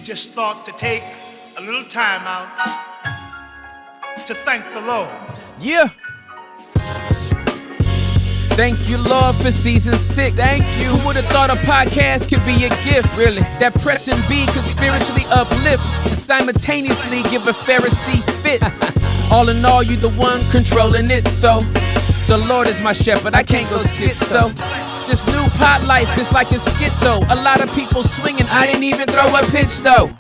we just thought to take a little time out to thank the Lord. Yeah. Thank you, Lord, for season 6. Thank you. Who would have thought a podcast could be a gift, really? That pressing B could spiritually uplift and simultaneously give a Pharisee fits. All in all, you the one controlling it, so the Lord is my shepherd, I can't go schizo. This new pot life is like a skit, though. A lot of people swinging, I didn't even throw a pitch, though.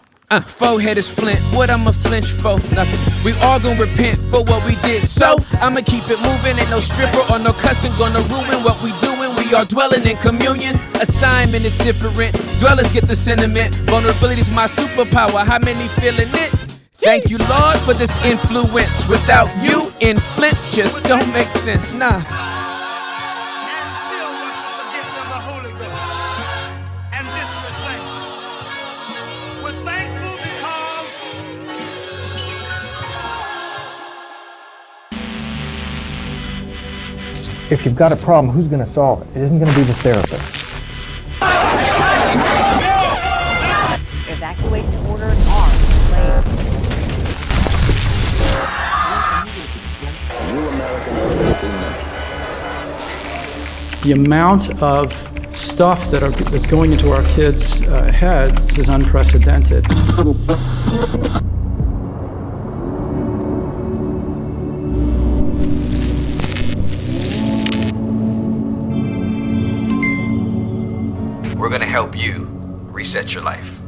Forehead is flint, what I'ma flinch for? Nothing. We all gon' repent for what we did, so I'ma keep it moving. Ain't no stripper or no cussing gonna ruin what we doing. We are dwelling in communion. Assignment is different. Dwellers get the sentiment. Vulnerability's my superpower. How many feeling it? Thank you, Lord, for this influence. Without you, influence just don't make sense. Nah. If you've got a problem, who's going to solve it? It isn't going to be the therapist. Evacuation orders are in place. The amount of stuff that's going into our kids' heads is unprecedented. We're going to help you reset your life.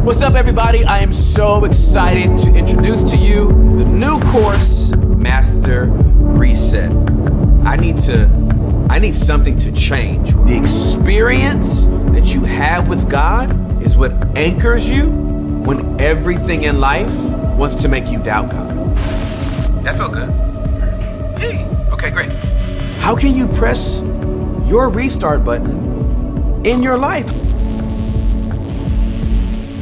What's up, everybody? I am so excited to introduce to you the new course, Master Reset. I need something to change. The experience that you have with God is what anchors you when everything in life wants to make you doubt God. That felt good. Hey, okay, great. How can you press your restart button in your life?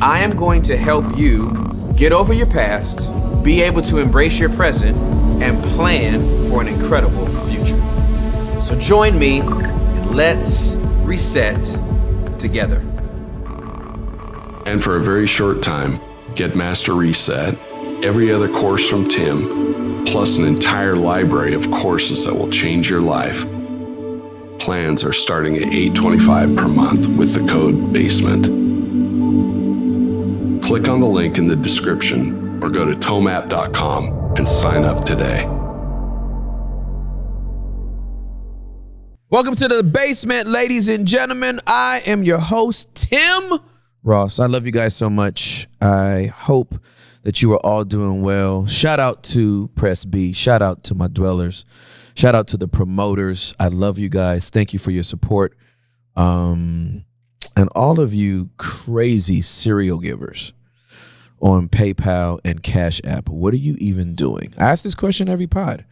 I am going to help you get over your past, be able to embrace your present, and plan for an incredible future. So join me and let's reset together. And for a very short time, get Master Reset, every other course from Tim, plus an entire library of courses that will change your life. Plans are starting at $8.25 per month with the code BASEMENT. Click on the link in the description or go to tomap.com and sign up today. Welcome to the basement, ladies and gentlemen. I am your host, Tim Ross. I love you guys so much. I hope that you are all doing well. Shout out to Press B. Shout out to my dwellers. Shout out to the promoters. I love you guys. Thank you for your support. And all of you crazy serial givers on PayPal and Cash App. What are you even doing? I ask this question every pod.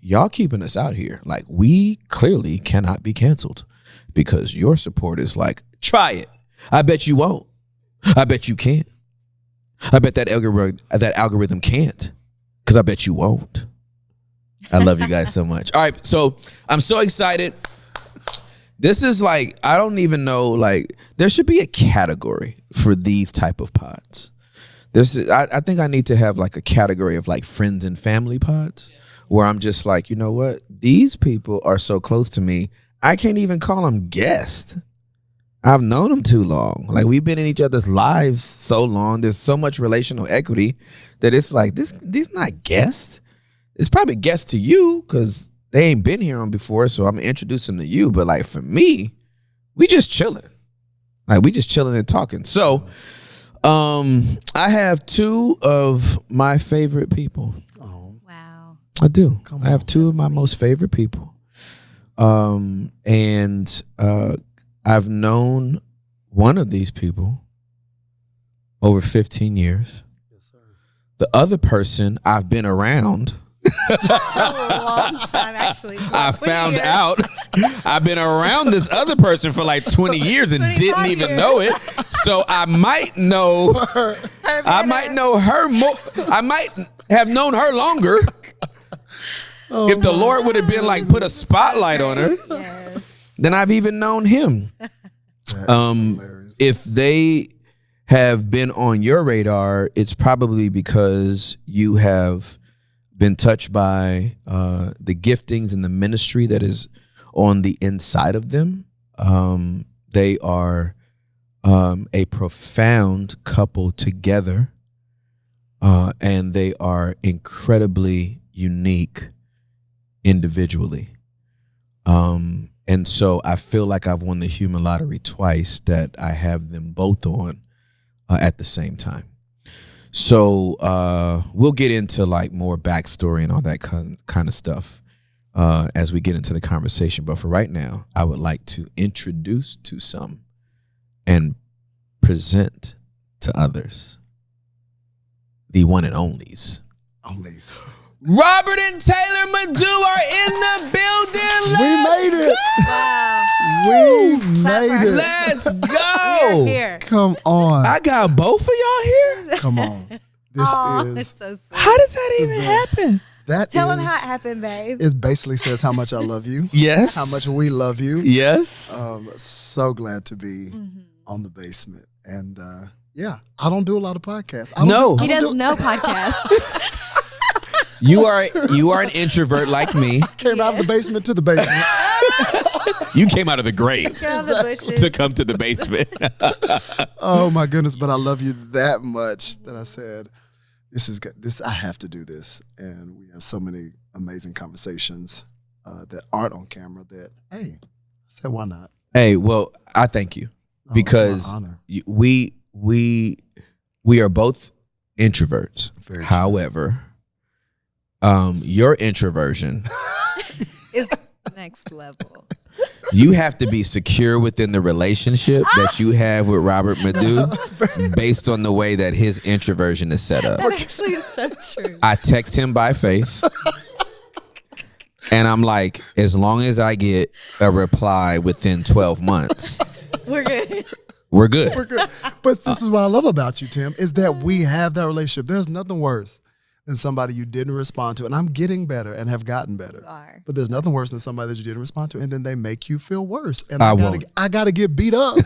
Y'all keeping us out here. Like, we clearly cannot be canceled because your support is like, try it. I bet you won't. I bet you can't. I bet that algorithm can't because I bet you won't. I love you guys so much. All right, so I'm so excited. This is like, I don't even know, like, there should be a category for these type of pods. I think I need to have like a category of like friends and family pods where I'm just like, you know what? These people are so close to me, I can't even call them guests. I've known them too long. Like, we've been in each other's lives so long. There's so much relational equity that it's like, these not guests. It's probably guests to you because they ain't been here on before, so I'm gonna introduce them to you. But like for me, we just chilling. Like, we just chilling and talking. So I have two of my favorite people. Oh. Wow. I do. I have two of my most favorite people. And I've known one of these people over 15 years. Yes, sir. The other person I've been around a long time, actually. I found out I've been around this other person for like 20 years and didn't even know it. So I might know her. I might know her more. I might have known her longer if the Lord would have been like, put a spotlight on her. Yes. Then I've even known him. if they have been on your radar, it's probably because you have been touched by the giftings and the ministry that is on the inside of them. They are a profound couple together, and they are incredibly unique individually. And so I feel like I've won the human lottery twice that I have them both on at the same time. So we'll get into like more backstory and all that kind of stuff as we get into the conversation. But for right now, I would like to introduce to some and present to others the one and onlys. Robert and Taylor Madu are in the building. We made it. Wow. We made it. Let's go. Here. Come on. I got both of y'all here. Come on. This It's is so sweet. How does that even happen? that Tell is them how it happened, babe. it basically says how much I love you. Yes. How much we love you. Yes. So glad to be Mm-hmm. on the basement. And yeah, I don't do a lot of podcasts. He does no podcast. You are an introvert like me. Came out of the basement to the basement. You came out of the grave Get out of the bushes. to come to the basement. Oh my goodness, but I love you that much that I said, this is good. I have to do this. And we have so many amazing conversations that aren't on camera that, hey, I said, why not? Hey, well, I thank you Oh, because it's my honor. we are both introverts. Very true. However, your introversion, It's next level. you have to be secure within the relationship that you have with Robert Madu based on the way that his introversion is set up. That actually is so true. I text him by faith. And I'm like, as long as I get a reply within 12 months, We're good. we're good. We're good. But this is what I love about you, Tim, is that we have that relationship. There's nothing worse than somebody you didn't respond to. And I'm getting better and have gotten better. You are. But there's nothing worse than somebody that you didn't respond to, and then they make you feel worse. And won't. I gotta get beat up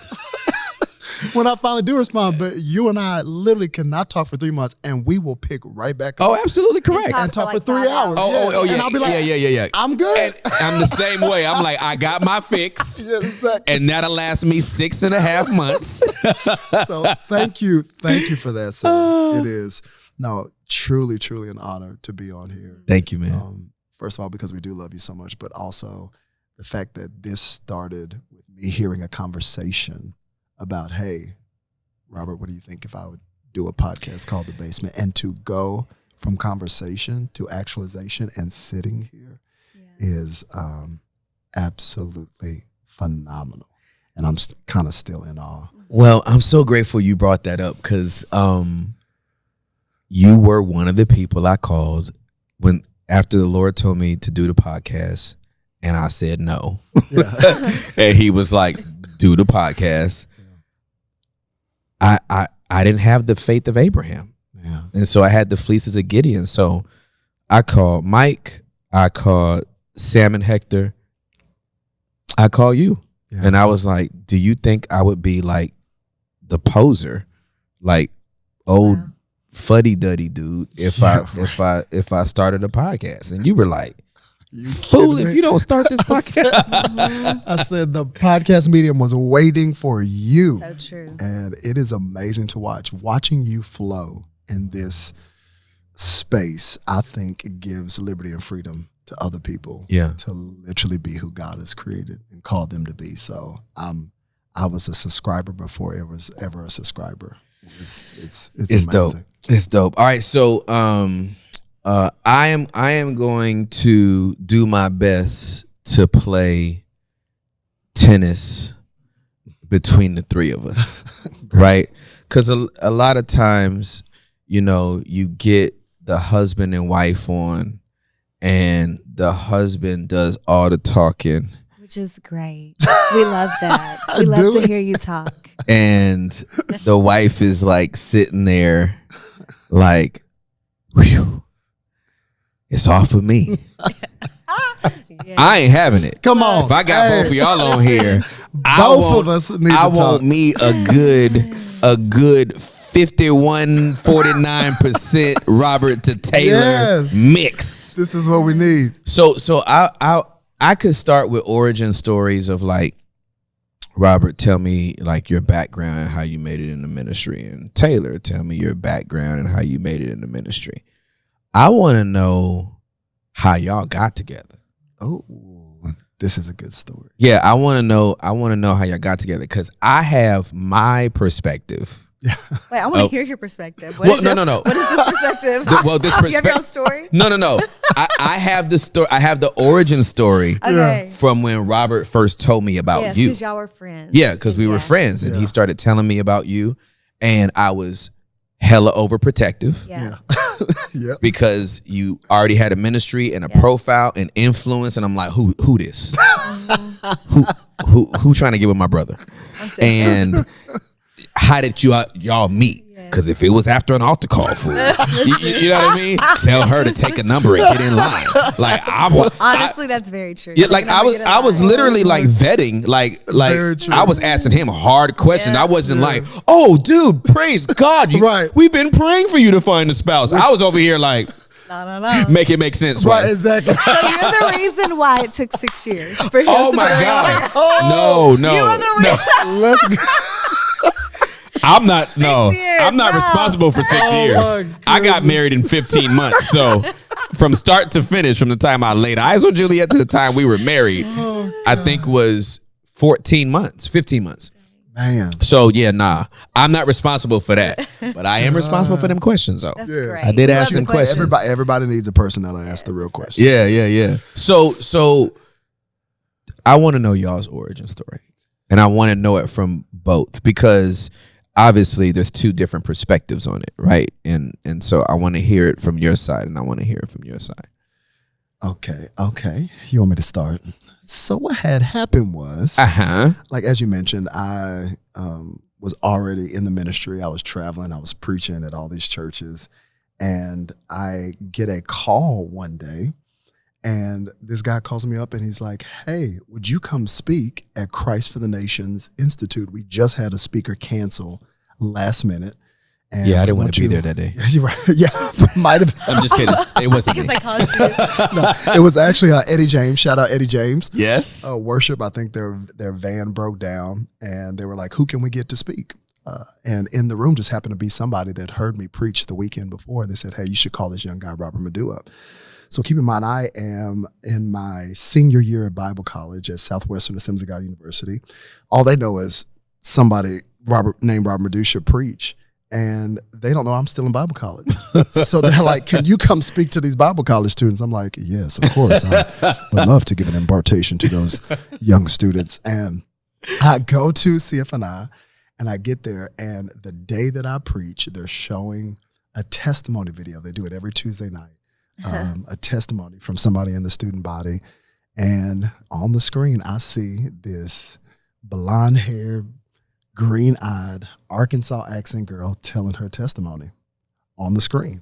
when I finally do respond. But you and I literally cannot talk for 3 months, and we will pick right back up Oh, absolutely correct. talk and talk for for like 3 5 hours. Oh, yeah. And I'll be like, yeah. I'm good. And I'm the same way. I'm like, I got my fix. Yeah, exactly. And that'll last me 6.5 months. So thank you for that, sir. It is truly an honor to be on here. Thank you, man. First of all, because we do love you so much, but also the fact that this started with me hearing a conversation about, hey, Robert, what do you think if I would do a podcast called The Basement? And to go from conversation to actualization and sitting here is absolutely phenomenal. And I'm kind of still in awe. Well, I'm so grateful you brought that up because you were one of the people I called after the Lord told me to do the podcast, and I said no. Yeah. And he was like, do the podcast. I didn't have the faith of Abraham. Yeah. And so I had the fleeces of Gideon. So I called Mike, I called Sam and Hector, I call you. Yeah. And I was like, do you think I would be like the poser, like old fuddy-duddy dude if I started a podcast? And you were like, You fool, kidding if me? you don't start this podcast. I said the podcast medium was waiting for you. So true. And it is amazing to watch. Watching you flow in this space, I think it gives liberty and freedom to other people to literally be who God has created and called them to be. So I was a subscriber before it was ever a subscriber. It's amazing. Dope. It's dope. All right, so I am going to do my best to play tennis between the three of us, right? Because a lot of times, you get the husband and wife on, and the husband does all the talking, Which is great. We love that. We love to hear you talk. and the wife is like sitting there, like, whew, it's off of me. Yeah. I ain't having it. Come on. If I got both of y'all on here, Both of us need to talk. I want me a good 51-49% Robert to Taylor mix. This is what we need. So I could start with origin stories of like, Robert, tell me like your background and how you made it in the ministry, and Taylor, tell me your background and how you made it in the ministry. I want to know how y'all got together. Oh, this is a good story. Yeah, I want to know how y'all got together because I have my perspective. Wait, I want to hear your perspective. No. What is this perspective? This You have your own story? No. I have the story. I have the origin story from when Robert first told me about you. Because y'all were friends. Yeah, because we were friends, and he started telling me about you, and I was hella overprotective. Yeah. Yep. Because you already had a ministry and a profile and influence, and I'm like, who this? who trying to get with my brother? And how did y'all meet? Because if it was after an altar call, fool, you know what I mean? Tell her to take a number and get in line. Like honestly, that's very true. Yeah, like I was literally like vetting, like I was asking him hard questions. I wasn't like, oh, dude, praise God, we've been praying for you to find a spouse. I was over here like, no. Make it make sense, right? Exactly. So you're the reason why it took 6 years for him oh to my marry God, her. no. You were the reason. Let's go. I'm not years, responsible for 6 years. I got married in 15 months. So from start to finish, from the time I laid eyes on Juliet to the time we were married, I think was 15 months. Man. So I'm not responsible for that, but I am responsible for them questions though. That's great. I did ask them questions. Everybody needs a person that'll ask the real question. Yeah. So I want to know y'all's origin story, and I want to know it from both because obviously there's two different perspectives on it, right? And so I want to hear it from your side, and I want to hear it from your side. Okay. You want me to start? So what had happened was, like as you mentioned, I was already in the ministry. I was traveling. I was preaching at all these churches, and I get a call one day, and this guy calls me up, and he's like, "Hey, would you come speak at Christ for the Nations Institute? We just had a speaker cancel last minute." And I didn't want to be there that day. Might have. I'm just kidding. It wasn't me. Because I called you. No, it was actually Eddie James. Shout out Eddie James. Yes. Worship. I think their van broke down, and they were like, "Who can we get to speak?" And in the room just happened to be somebody that heard me preach the weekend before, and they said, "Hey, you should call this young guy Robert Madu up." So keep in mind, I am in my senior year at Bible college at Southwestern Assemblies of God University. All they know is somebody named Robert Madu should preach. And they don't know I'm still in Bible college. So they're like, "Can you come speak to these Bible college students?" I'm like, "Yes, of course. I would love to give an impartation to those young students." And I go to CFNI, and I get there, and the day that I preach, they're showing a testimony video. They do it every Tuesday night, a testimony from somebody in the student body. And on the screen, I see this blonde-haired, green-eyed Arkansas accent girl telling her testimony on the screen.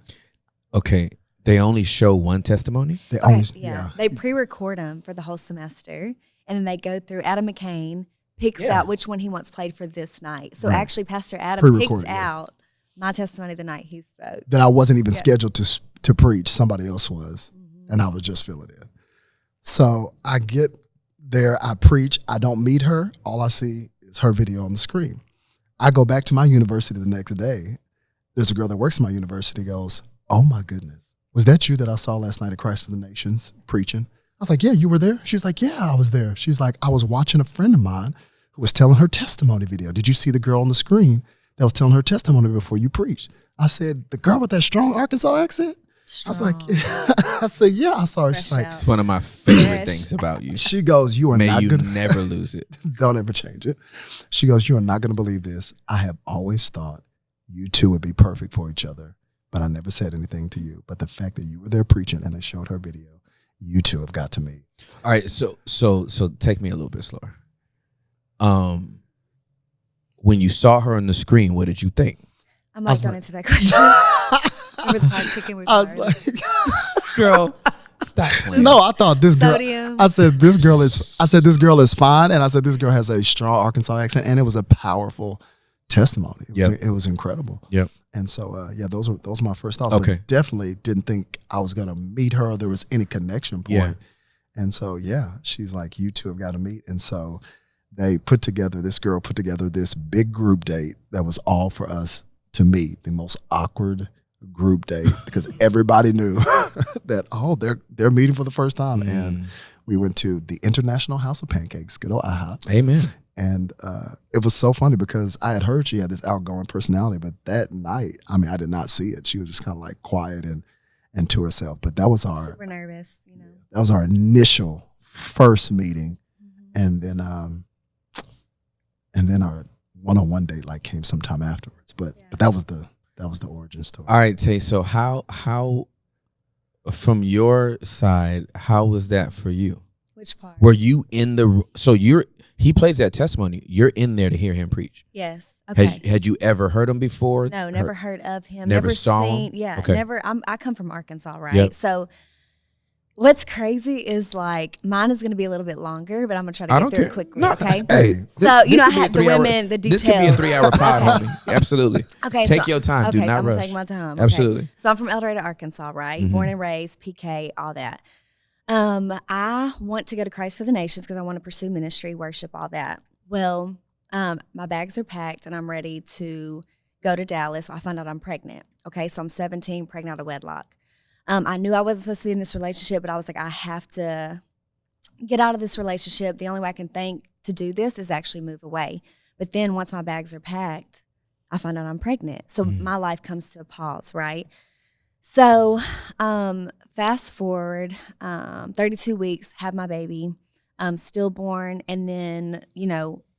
Okay, they only show one testimony? They pre-record them for the whole semester, and then they go through. Adam McCain picks out which one he wants played for this night. So actually, Pastor Adam picked out my testimony the night he spoke. That I wasn't even scheduled to preach. Somebody else was, and I was just filling in. So I get there, I preach, I don't meet her. All I see is her video on the screen. I go back to my university the next day. There's a girl that works in my university goes, "Oh my goodness, was that you that I saw last night at Christ for the Nations preaching?" I was like, "Yeah, you were there?" She's like, "Yeah, I was there." She's like, "I was watching a friend of mine who was telling her testimony video. Did you see the girl on the screen that was telling her testimony before you preached?" I said, "The girl with that strong Arkansas accent?" I was like, I said, "Yeah, I saw her." She's like, "It's one of my favorite things about you." She goes, "You are not going to never lose it. Don't ever change it." She goes, "You are not going to believe this. I have always thought you two would be perfect for each other, but I never said anything to you. But the fact that you were there preaching and they showed her video, you two have got to meet." All right, so take me a little bit slower. When you saw her on the screen, what did you think? I might don't answer that question. Remember the fried chicken was I was like, "Girl, Stop playing. No, I thought this girl. Sodium. I said this girl is fine, and I said this girl has a strong Arkansas accent, and it was a powerful testimony. It was incredible. Yep. And so, those were my first thoughts. Okay. But definitely didn't think I was gonna meet her, or there was any connection point. Yeah. And so, she's like, you two have got to meet. And so this girl put together this big group date that was all for us to meet, the most awkward group date, because everybody knew that, they're meeting for the first time. And we went to the International House of Pancakes, good old IHOP. Amen. And it was so funny because I had heard she had this outgoing personality, but that night, I did not see it. She was just kind of like quiet and to herself. But that was super nervous, That was our initial first meeting, and then our one-on-one date came sometime afterwards. But that was the origin story. All right, Tay. So how from your side, how was that for you? Which part? Were you in the? So he plays that testimony. You're in there to hear him preach. Yes. Okay. Had you ever heard him before? No, never heard of him. Never saw seen, him? Yeah, Okay. never. I come from Arkansas, right? Yep. So what's crazy is mine is going to be a little bit longer, but I'm going to try to get through it quickly, okay? Hey, So, this I could be a had the 3 hour women, the details. This could be a 3 hour pod, homie. Absolutely. Okay, Take your time. Okay, Do not I'm rush. gonna take my time. Absolutely. Okay. So I'm from El Dorado, Arkansas, right? Born and raised, PK, all that. I want to go to Christ for the Nations because I want to pursue ministry, worship, all that. Well, my bags are packed and I'm ready to go to Dallas. I find out I'm pregnant. Okay, so I'm 17, pregnant out of wedlock. I knew I wasn't supposed to be in this relationship, but I was like, I have to get out of this relationship. The only way I can think to do this is actually move away. But then once my bags are packed, I find out I'm pregnant. So my life comes to a pause, right? So fast forward, 32 weeks, have my baby, stillborn, and then,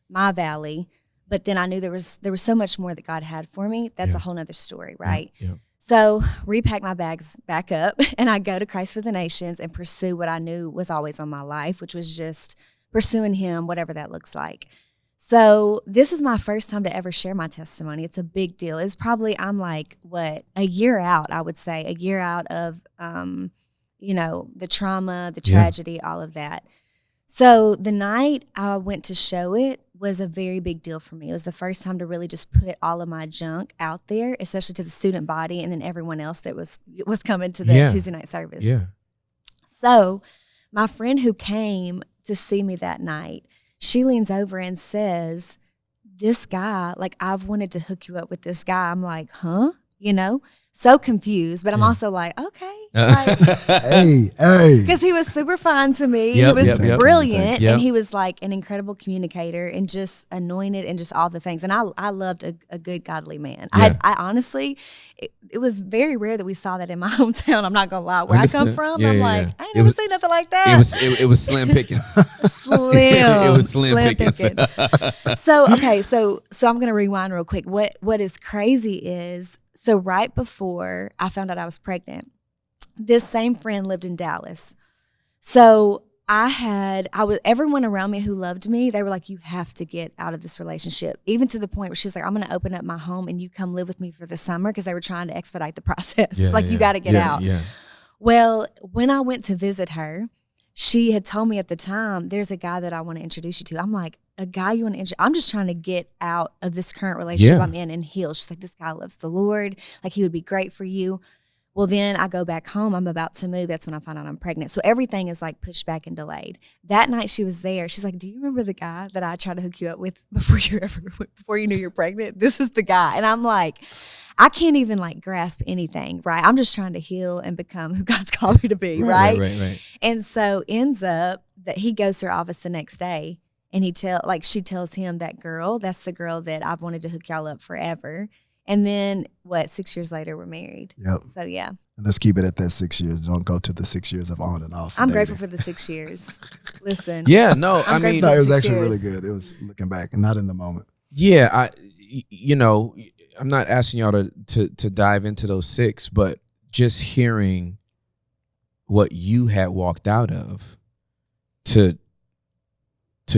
my valley. But then I knew there was so much more that God had for me. That's a whole nother story, right? Yeah. So repack my bags back up, and I go to Christ for the Nations and pursue what I knew was always on my life, which was just pursuing him, whatever that looks like. So this is my first time to ever share my testimony. It's a big deal. It's probably, I'm like, a year out, I would say, a year out of, the trauma, the tragedy, all of that. So the night I went to show it was a very big deal for me. It was the first time to really just put all of my junk out there, especially to the student body and then everyone else that was coming to the Tuesday night service. Yeah. So my friend who came to see me that night, she leans over and says, this guy, I've wanted to hook you up with this guy. I'm like, huh? So confused, but I'm also like, okay. Hey. Because he was super fun to me. Yep, he was brilliant, Yep. and he was an incredible communicator and just anointed and just all the things. And I loved a good, godly man. Yeah. I honestly, it was very rare that we saw that in my hometown. I'm not going to lie. Where I come from, I'm like, I ain't never seen nothing like that. It was slim pickings. Slim. It was slim pickings. So I'm going to rewind real quick. What is crazy is, so right before I found out I was pregnant, this same friend lived in Dallas. So everyone around me who loved me, they were like, you have to get out of this relationship. Even to the point where she was like, I'm going to open up my home and you come live with me for the summer, because they were trying to expedite the process. You got to get out. Yeah. Well, when I went to visit her, she had told me at the time, there's a guy that I want to introduce you to. I'm like, a guy you want to introduce? I'm just trying to get out of this current relationship I'm in and heal. She's like, this guy loves the Lord. He would be great for you. Well, then I go back home. I'm about to move. That's when I find out I'm pregnant. So everything is pushed back and delayed. That night she was there. She's like, do you remember the guy that I tried to hook you up with before you knew you're pregnant? This is the guy. And I'm like, I can't even grasp anything, right? I'm just trying to heal and become who God's called me to be, right? Right. And so ends up that he goes to her office the next day, and she tells him, that's the girl that I've wanted to hook y'all up forever. And then 6 years later, we're married. Yep. So yeah. And let's keep it at that 6 years. Don't go to the 6 years of on and off. I'm grateful for the 6 years. Listen. Yeah, no, I'm it was actually really good. It was looking back and not in the moment. Yeah, I'm not asking y'all to dive into those 6, but just hearing what you had walked out of to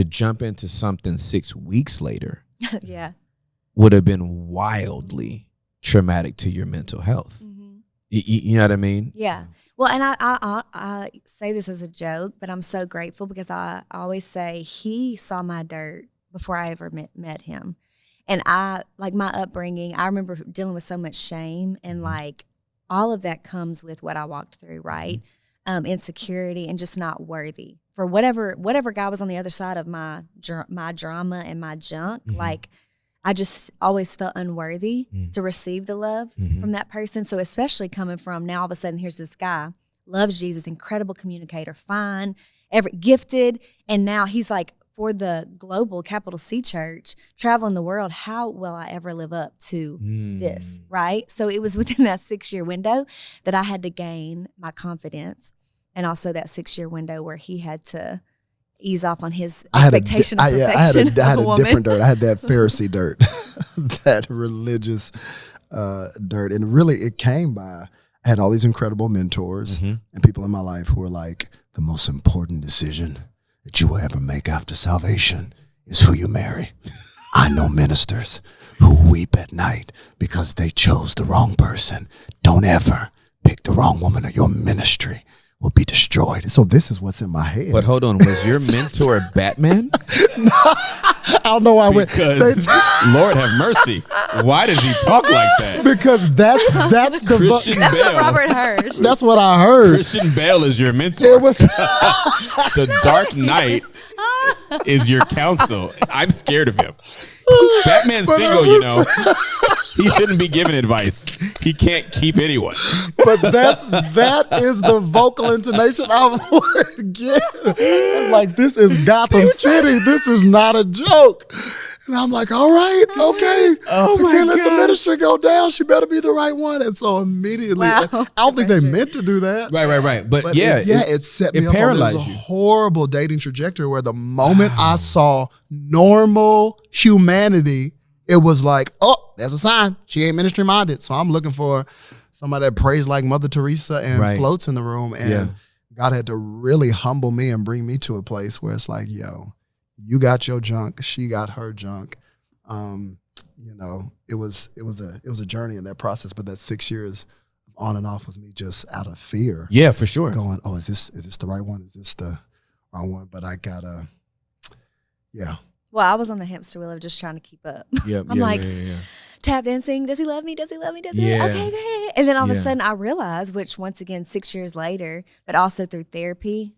jump into something 6 weeks later. Yeah. Would have been wildly traumatic to your mental health. Mm-hmm. You know what I mean? Yeah. Well, and I say this as a joke, but I'm so grateful because I always say he saw my dirt before I ever met him. And like my upbringing, I remember dealing with so much shame, and like all of that comes with what I walked through, right? Insecurity and just not worthy for whatever guy was on the other side of my drama and my junk. Like I just always felt unworthy to receive the love from that person. So especially coming from now, all of a sudden, here's this guy, loves Jesus, incredible communicator, fine, gifted. And now he's like, for the global capital C church, traveling the world, how will I ever live up to this, right? So it was within that 6-year window that I had to gain my confidence, and also that 6-year window where he had to ease off on his expectation of perfection. I had a different dirt. I had that Pharisee dirt, that religious dirt. And really it came by, I had all these incredible mentors and people in my life who were like, the most important decision that you will ever make after salvation is who you marry. I know ministers who weep at night because they chose the wrong person. Don't ever pick the wrong woman, or your ministry will be destroyed. So this is what's in my head. But hold on, was your mentor Batman? No, I don't know why. Because Lord have mercy, why does he talk like that? Because that's the Christian That's Bale. what Robert heard. That's what I heard. Christian Bale is your mentor. It was The Dark Knight is your counsel. I'm scared of him. Batman's single, you know. He shouldn't be giving advice. He can't keep anyone. but that is the vocal intonation I would get. I'm like, this is Gotham City. This is not a joke. And I'm like, all right, okay. Oh my can't let the God. ministry go down. She better be the right one. And so immediately, Wow. I don't think they meant to do that. Right. But it set me up on paralyzed this you. horrible dating trajectory where the moment I saw normal humanity, it was like, oh, there's a sign. She ain't ministry minded. So I'm looking for somebody that prays like Mother Teresa and floats in the room. And God had to really humble me and bring me to a place where it's like, yo, you got your junk, she got her junk. You know, it was a journey in that process, but that 6 years on and off was me just out of fear. Yeah, for sure. Going, oh, is this the right one? Is this the wrong one? But I gotta, Well, I was on the hamster wheel of just trying to keep up. Yep, I'm like, tap dancing. Does he love me? Does he love me? Does he? Yeah. Okay. And then all of a sudden I realized, which once again, 6 years later, but also through therapy,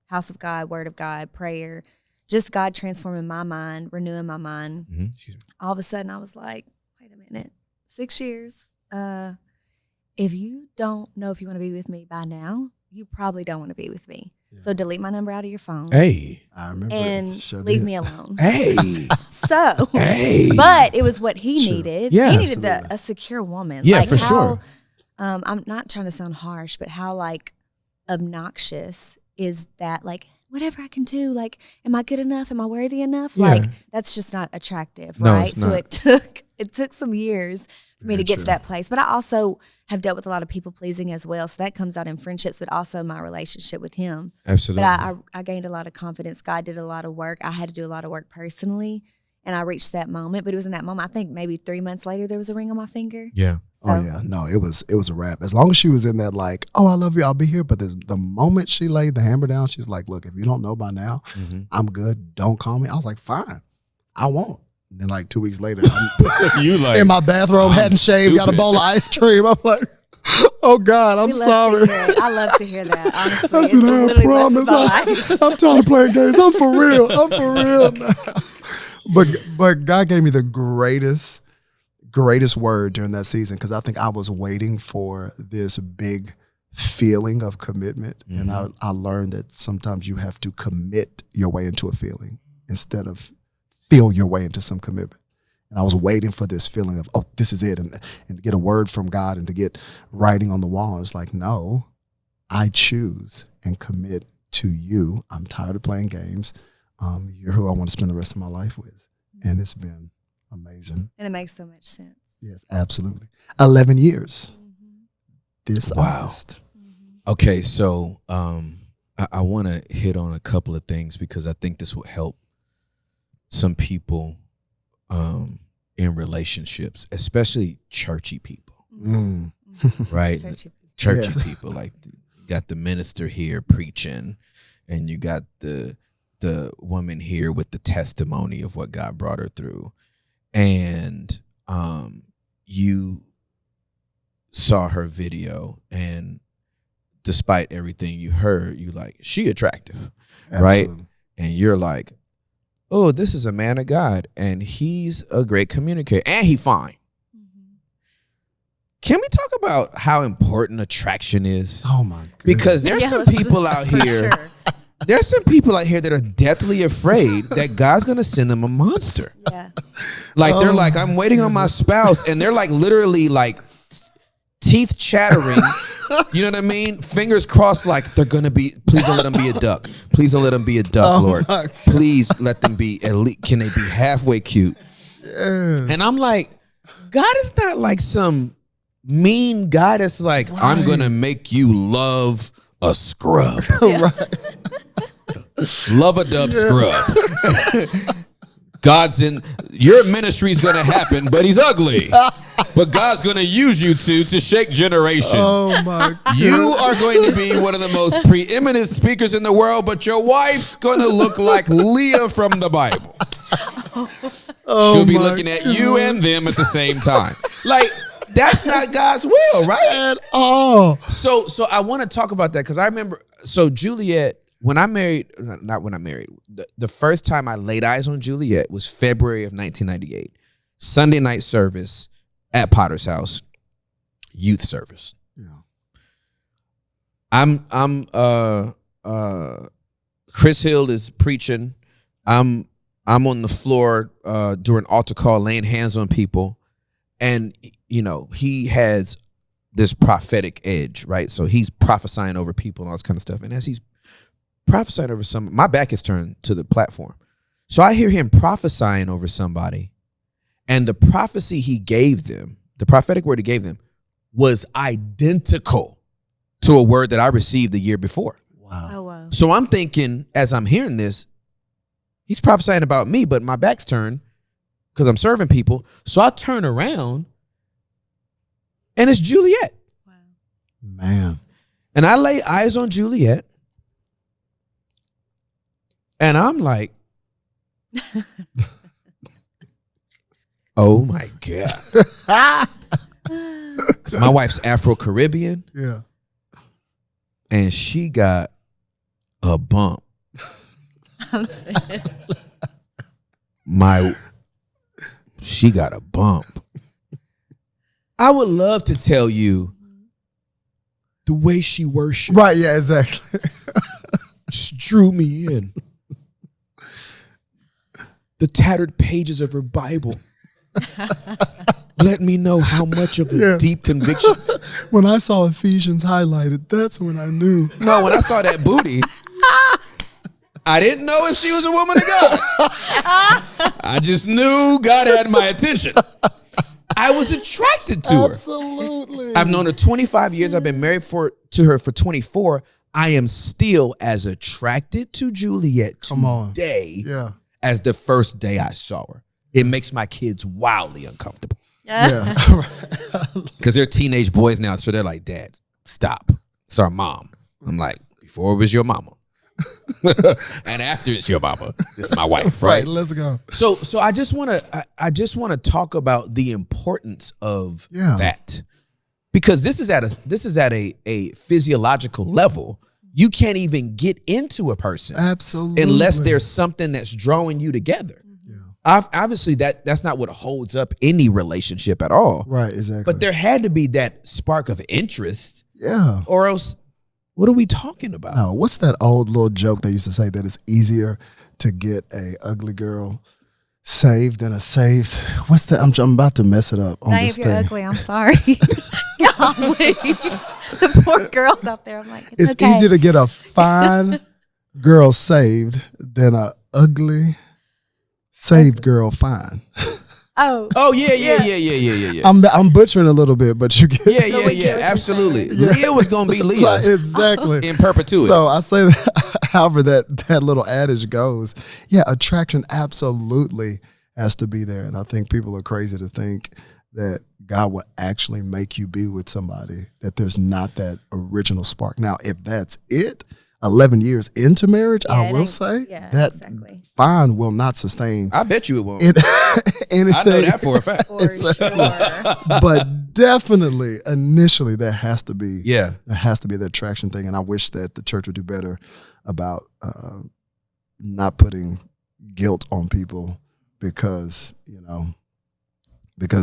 house of God, word of God, prayer, just God transforming my mind, renewing my mind. All of a sudden I was like, wait a minute, 6 years. If you don't know if you want to be with me by now, you probably don't want to be with me. So delete my number out of your phone. Hey. I remember. And leave me alone. Hey. So, Hey. but it was what he needed. Yeah, he needed absolutely. a secure woman. Yeah, like for how, sure. I'm not trying to sound harsh, but how like obnoxious is that? Like, whatever I can do, like, am I good enough? Am I worthy enough? Yeah. Like, that's just not attractive, No, right? it's So not. it took some years for me to get to that place. But I also have dealt with a lot of people pleasing as well. So that comes out in friendships, but also my relationship with him. Absolutely. But I gained a lot of confidence. God did a lot of work. I had to do a lot of work personally. And I reached that moment. But it was in that moment, I think maybe 3 months later, there was a ring on my finger. Yeah. So, Oh yeah, no, it was a wrap. As long as she was in that, like, oh, I love you, I'll be here. But the moment she laid the hammer down, she's like, look, if you don't know by now, I'm good. Don't call me. I was like, fine, I won't. And then like 2 weeks later, I'm You like in my bathrobe, hadn't shaved, got a stupid. bowl of ice cream. I'm like, oh God, I'm we love sorry. to hear it. I love to hear that, honestly. I It said, I literally promise. blesses my life. I'm tired of playing games. I'm for real. I'm for real now. But God gave me the greatest word during that season, because I think I was waiting for this big feeling of commitment. And I learned that sometimes you have to commit your way into a feeling instead of feel your way into some commitment. And I was waiting for this feeling of, oh, this is it. And to get a word from God and to get writing on the wall. It's like, no, I choose and commit to you. I'm tired of playing games. You're who I want to spend the rest of my life with. And it's been amazing. And it makes so much sense. Yes, absolutely. 11 years. This August. Okay, so I want to hit on a couple of things because I think this will help some people in relationships, especially churchy people. right? Churchy People. Like you got the minister here preaching, and you got the woman here with the testimony of what God brought her through, and you saw her video, and despite everything you heard, you like, she attractive. Right? And you're like, oh, this is a man of God, and he's a great communicator, and he fine. Can we talk about how important attraction is? Oh my goodness. Because there's some people out here. There's some people out here that are deathly afraid that God's gonna send them a monster. Yeah. Like they're like, I'm waiting on my spouse, and they're like literally like teeth chattering. You know what I mean? Fingers crossed, like they're gonna be. Please don't let them be a duck. Please don't let them be a duck, Lord. Please let them be at least. Can they be halfway cute? Yes. And I'm like, God is not like some mean God. That's like, I'm gonna make you love a scrub. Love a dub scrub. God's in your ministry's gonna happen, but he's ugly. But God's gonna use you to shake generations. Oh my God. You are going to be one of the most preeminent speakers in the world, but your wife's gonna look like Leah from the Bible. She'll be looking at you and them at the same time. Like, that's not God's will, right? At all. So I want to talk about that because I remember. So Juliet, when I married, not when I married, the first time I laid eyes on Juliet was February of 1998, Sunday night service at Potter's house, youth service. Yeah. Chris Hill is preaching. I'm on the floor during altar call, laying hands on people, and you know he has this prophetic edge, right? So he's prophesying over people and all this kind of stuff. And as he's prophesying over some, my back is turned to the platform, so I hear him prophesying over somebody, and the prophecy he gave them, the prophetic word he gave them, was identical to a word that I received the year before. Wow. Oh, wow. So I'm thinking, as I'm hearing this, he's prophesying about me, but my back's turned because I'm serving people. So I turn around, and it's Juliet. Wow. Man. And I lay eyes on Juliet, and I'm like, oh my God. 'Cause my wife's Afro-Caribbean. Yeah. And she got a bump. I'm saying. She got a bump. I would love to tell you the way she worshiped. Right, yeah, exactly. Just drew me in. The tattered pages of her Bible let me know how much of a deep conviction. When I saw Ephesians highlighted, that's when I knew. No, when I saw that booty, I didn't know if she was a woman of God. I just knew God had my attention. I was attracted to her. Absolutely. I've known her 25 years. I've been married to her for 24. I am still as attracted to Juliet today as the first day I saw her. It makes my kids wildly uncomfortable. Yeah. Because they're teenage boys now, so they're like, Dad, stop. It's our mom. I'm like, before it was your mama. And after it's your mama, it's my wife, right? Right, let's go. So I just want to talk about the importance of that. Because this is at a physiological level. You can't even get into a person unless there's something that's drawing you together. Obviously, that's not what holds up any relationship at all. Right, exactly. But there had to be that spark of interest. Yeah. Or else, what are we talking about? No, what's that old little joke they used to say that it's easier to get a ugly girl saved than a saved? What's that? I'm about to mess it up on Not this if you're thing. ugly, I'm sorry. Golly. The poor girls out there. I'm like, it's okay. Easier to get a fine girl saved than a ugly saved girl fine. Oh yeah. I'm butchering a little bit, but you get Yeah, absolutely. Leah was gonna be Leah. Exactly. In perpetuity. So I say that however that little adage goes, attraction absolutely has to be there. And I think people are crazy to think that God will actually make you be with somebody, that there's not that original spark. Now, if that's it, 11 years into marriage, I will say that fine will not sustain. I bet you it won't. Anything. I know that for a fact. For sure. But definitely, initially, there has to be the attraction thing. And I wish that the church would do better about not putting guilt on people because,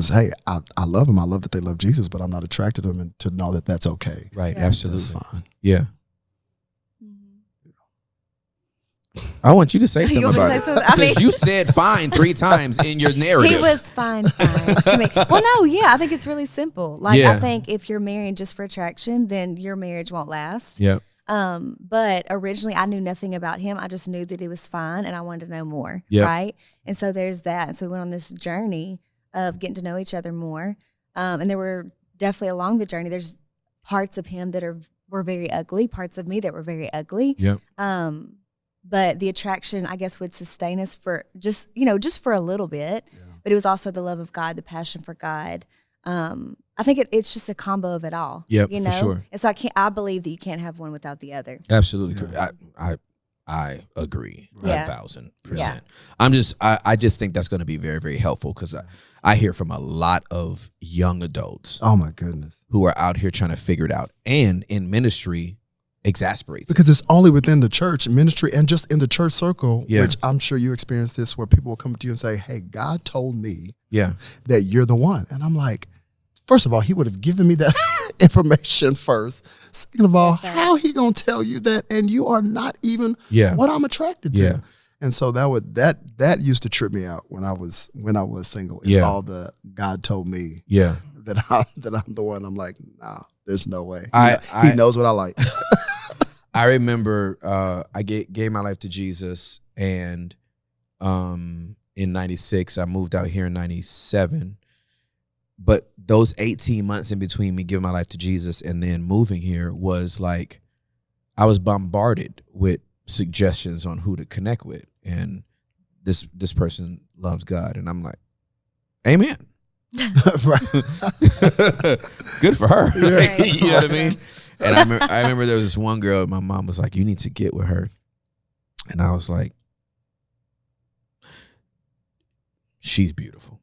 hey, I love them. I love that they love Jesus, but I'm not attracted to them, and to know that that's okay. Right, absolutely. That's fine. Yeah. I want you to say something about it. Because you said fine 3 times in your narrative. He was fine to me. Well, no, I think it's really simple. I think if you're married just for attraction, then your marriage won't last. Yeah. But originally I knew nothing about him. I just knew that he was fine and I wanted to know more. Yep. Right. And so there's that. And so we went on this journey of getting to know each other more. And there were definitely along the journey, there's parts of him that were very ugly, parts of me that were very ugly. Yep. But the attraction, I guess, would sustain us for just for a little bit. Yeah. But it was also the love of God, the passion for God. I think it's just a combo of it all. Yep, for sure. And so I believe that you can't have one without the other. Absolutely. Yeah. I agree 1,000%. Yeah. I just think that's going to be very, very helpful because I hear from a lot of young adults. Oh my goodness. Who are out here trying to figure it out, and in ministry exasperates because it's only within the church ministry and just in the church circle, which I'm sure you experienced this, where people will come to you and say, hey, God told me that you're the one. And I'm like, first of all, he would have given me that information first. Second of all, how he gonna tell you that and you are not even what I'm attracted to? Yeah. And so that used to trip me out when I was single. It's all the God told me that I'm the one. I'm like, nah, there's no way. He knows what I like. I remember I gave my life to Jesus, and in 96, I moved out here in 97. But those 18 months in between me giving my life to Jesus and then moving here was like, I was bombarded with suggestions on who to connect with. And this person loves God. And I'm like, amen. Good for her. Yeah. You know what I mean? And I remember there was this one girl, my mom was like, you need to get with her. And I was like, she's beautiful.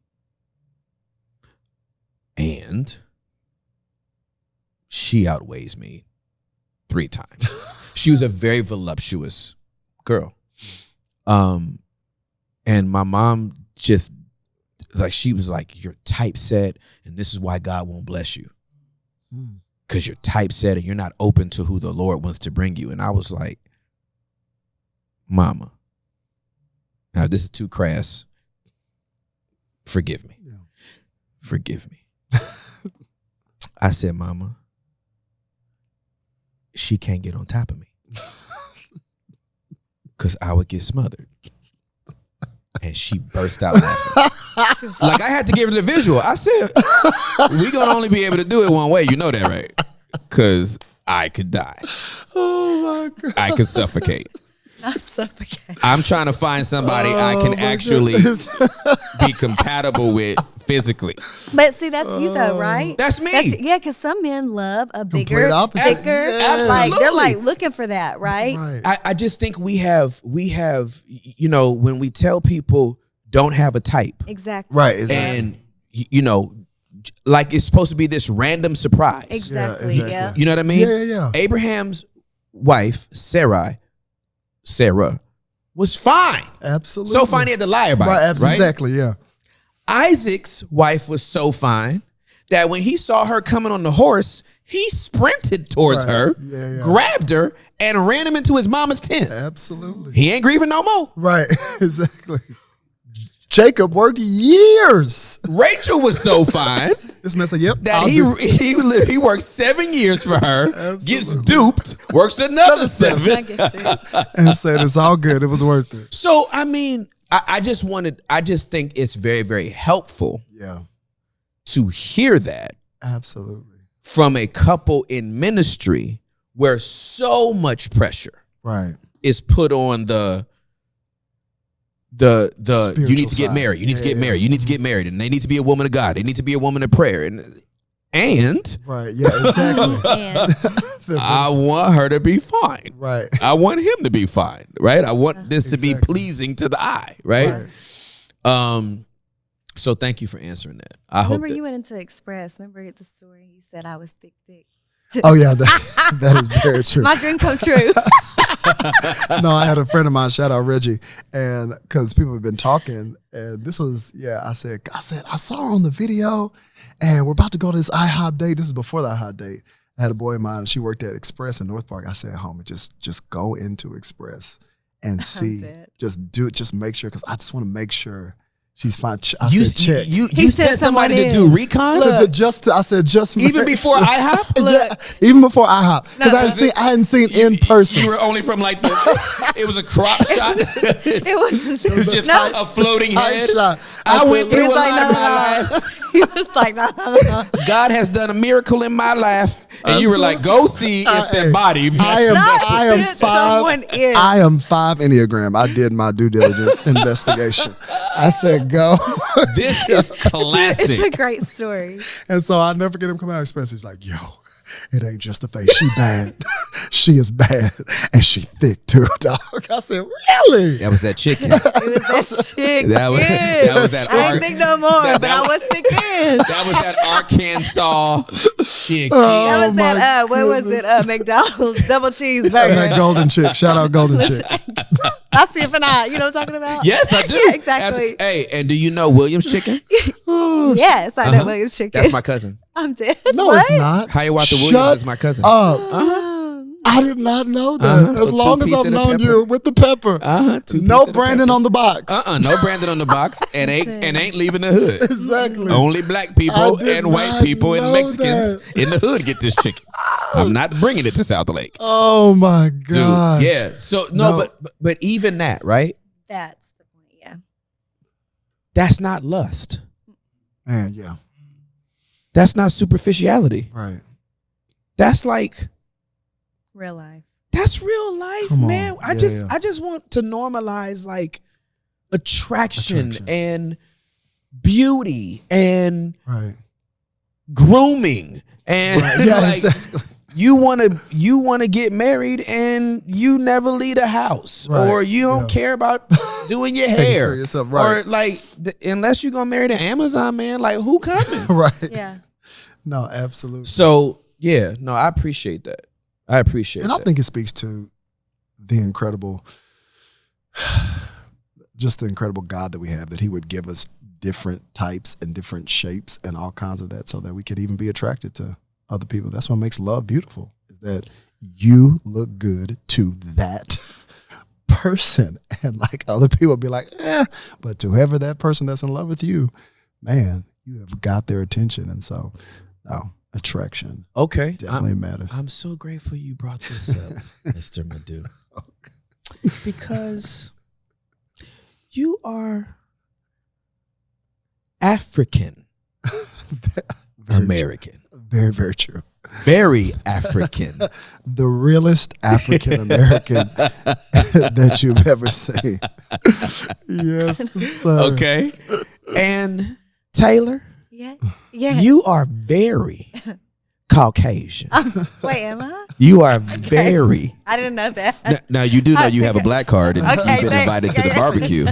And she outweighs me 3 times. She was a very voluptuous girl. And my mom just, she was like, you're typeset, and this is why God won't bless you. Because you're typeset and you're not open to who the Lord wants to bring you. And I was like, Mama, now this is too crass. Forgive me. Yeah. Forgive me. I said, Mama, she can't get on top of me. Because I would get smothered. And she burst out laughing. Like, I had to give her the visual. I said, we gonna only be able to do it one way. You know that, right? Because I could die. Oh, my God. I could suffocate. I suffocate. I'm trying to find somebody I can actually be compatible with physically. But see, that's you though, right? That's me. Because some men love a bigger, thicker. Yes. Like they're like looking for that, right? I just think we have, you know, when we tell people don't have a type. Exactly. Right. Exactly. And, you know, like it's supposed to be this random surprise. Exactly. Yeah. You know what I mean? Yeah. Abraham's wife, Sarah, was fine. Absolutely. So fine he had to lie about it. Right? Exactly, yeah. Isaac's wife was so fine that when he saw her coming on the horse, he sprinted towards her, grabbed her, and ran him into his mama's tent. Absolutely. He ain't grieving no more. Right, exactly. Jacob worked years. Rachel was so fine. This man said, yep. That he worked 7 years for her, gets duped, works another 7. And said it's all good. It was worth it. So, I mean, I just think it's very, very helpful to hear that. Absolutely. From a couple in ministry where so much pressure is put on you need to get side. married. You need to get married. You need to get married, and they need to be a woman of God. They need to be a woman of prayer, and right, yeah, exactly. I want her to be fine. Right. I want him to be fine. Right. I want this to be pleasing to the eye. Right. So thank you for answering that. I remember hope you went into Express. Remember the story? You said I was thick. Oh yeah, that is very true. My dream come true. No, I had a friend of mine, shout out Reggie, and because people have been talking, and this was, I said, I saw her on the video, and we're about to go to this IHOP date. This is before the IHOP date. I had a boy of mine, and she worked at Express in North Park. I said, homie, just go into Express and see, just make sure, because I just want to make sure she's fine. I said, check. You sent somebody to do recon? I said, even before IHOP? Even before IHOP. Because I hadn't seen in person. You were only from like it was a crop shot. It was just a floating head. Shot. I went through a lot in my life. He was like, no. God has done a miracle in my life. And you were like, go see if that body. I am 5 Enneagram. I did my due diligence investigation. I said, go. This is classic. It's a great story. And so I'll never forget him coming out of Express. He's like, yo, it ain't just the face. She bad. She is bad. And she thick too, dog. I said, really? That was that chicken. It was that chicken. That was that. I ain't think no more, but I was thinking. That was that Arkansas chicken. That was that, what was it? McDonald's double cheeseburger. That golden chick. Shout out golden chick. I see it for now. You know what I'm talking about? Yes, I do. Yeah, exactly. Hey, and do you know Williams chicken? Yes, I know Williams chicken. That's my cousin. I'm dead. No, what? it's not. Hiawatha Williams is my cousin. I did not know that. As So long as I've known you with the pepper. No Brandon on the box. No Brandon on the box, and ain't leaving the hood. Exactly. Only black people and white people and Mexicans in the hood get this chicken. I'm not bringing it to South Lake. Oh my God. Yeah. So no, but even that, right? That's the point. Yeah. That's not lust. Man, yeah. That's not superficiality. Right. That's like real life. That's real life, man. I just want to normalize like attraction. And beauty and grooming and exactly. you want to get married and you never leave the house or you don't care about doing your hair yourself, or like unless you're gonna marry the Amazon man, like who coming? Right. Yeah. No, absolutely. So yeah, no, I appreciate that. I think it speaks to the incredible, just the incredible God that we have, that he would give us different types and different shapes and all kinds of that so that we could even be attracted to other people. That's what makes love beautiful, is that you look good to that person. And like other people be like, but to whoever that person that's in love with you, man, you have got their attention. And so, attraction. Okay. Definitely matters. I'm so grateful you brought this up, Mr. Madu. Because you are African American. Very, very true. Very African. The realest African American that you've ever seen. Yes, sir. Okay. And Taylor? Yeah. You are very Caucasian. Wait, am I? You are very. I didn't know that. Now you do know you have a black card and you've been invited to the barbecue.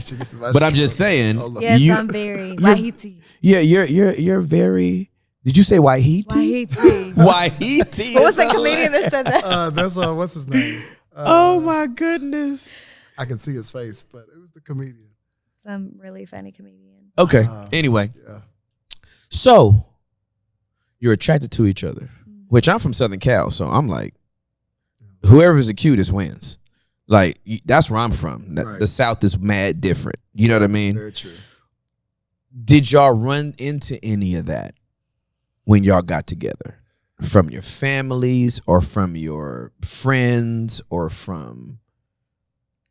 But I'm just saying. Yes, I'm very Wahiti. Yeah, you're very. Did you say Wahiti? Wahiti. Wahiti. What was the comedian that said that? That's what's his name? Oh my goodness. I can see his face, but it was the comedian. Some really funny comedian. Okay. Anyway. Yeah. So you're attracted to each other, which I'm from Southern Cal, so I'm like, whoever's the cutest wins. Like that's where I'm from. The South is mad different. You know what I mean? Very true. Did y'all run into any of that when y'all got together? From your families or from your friends or from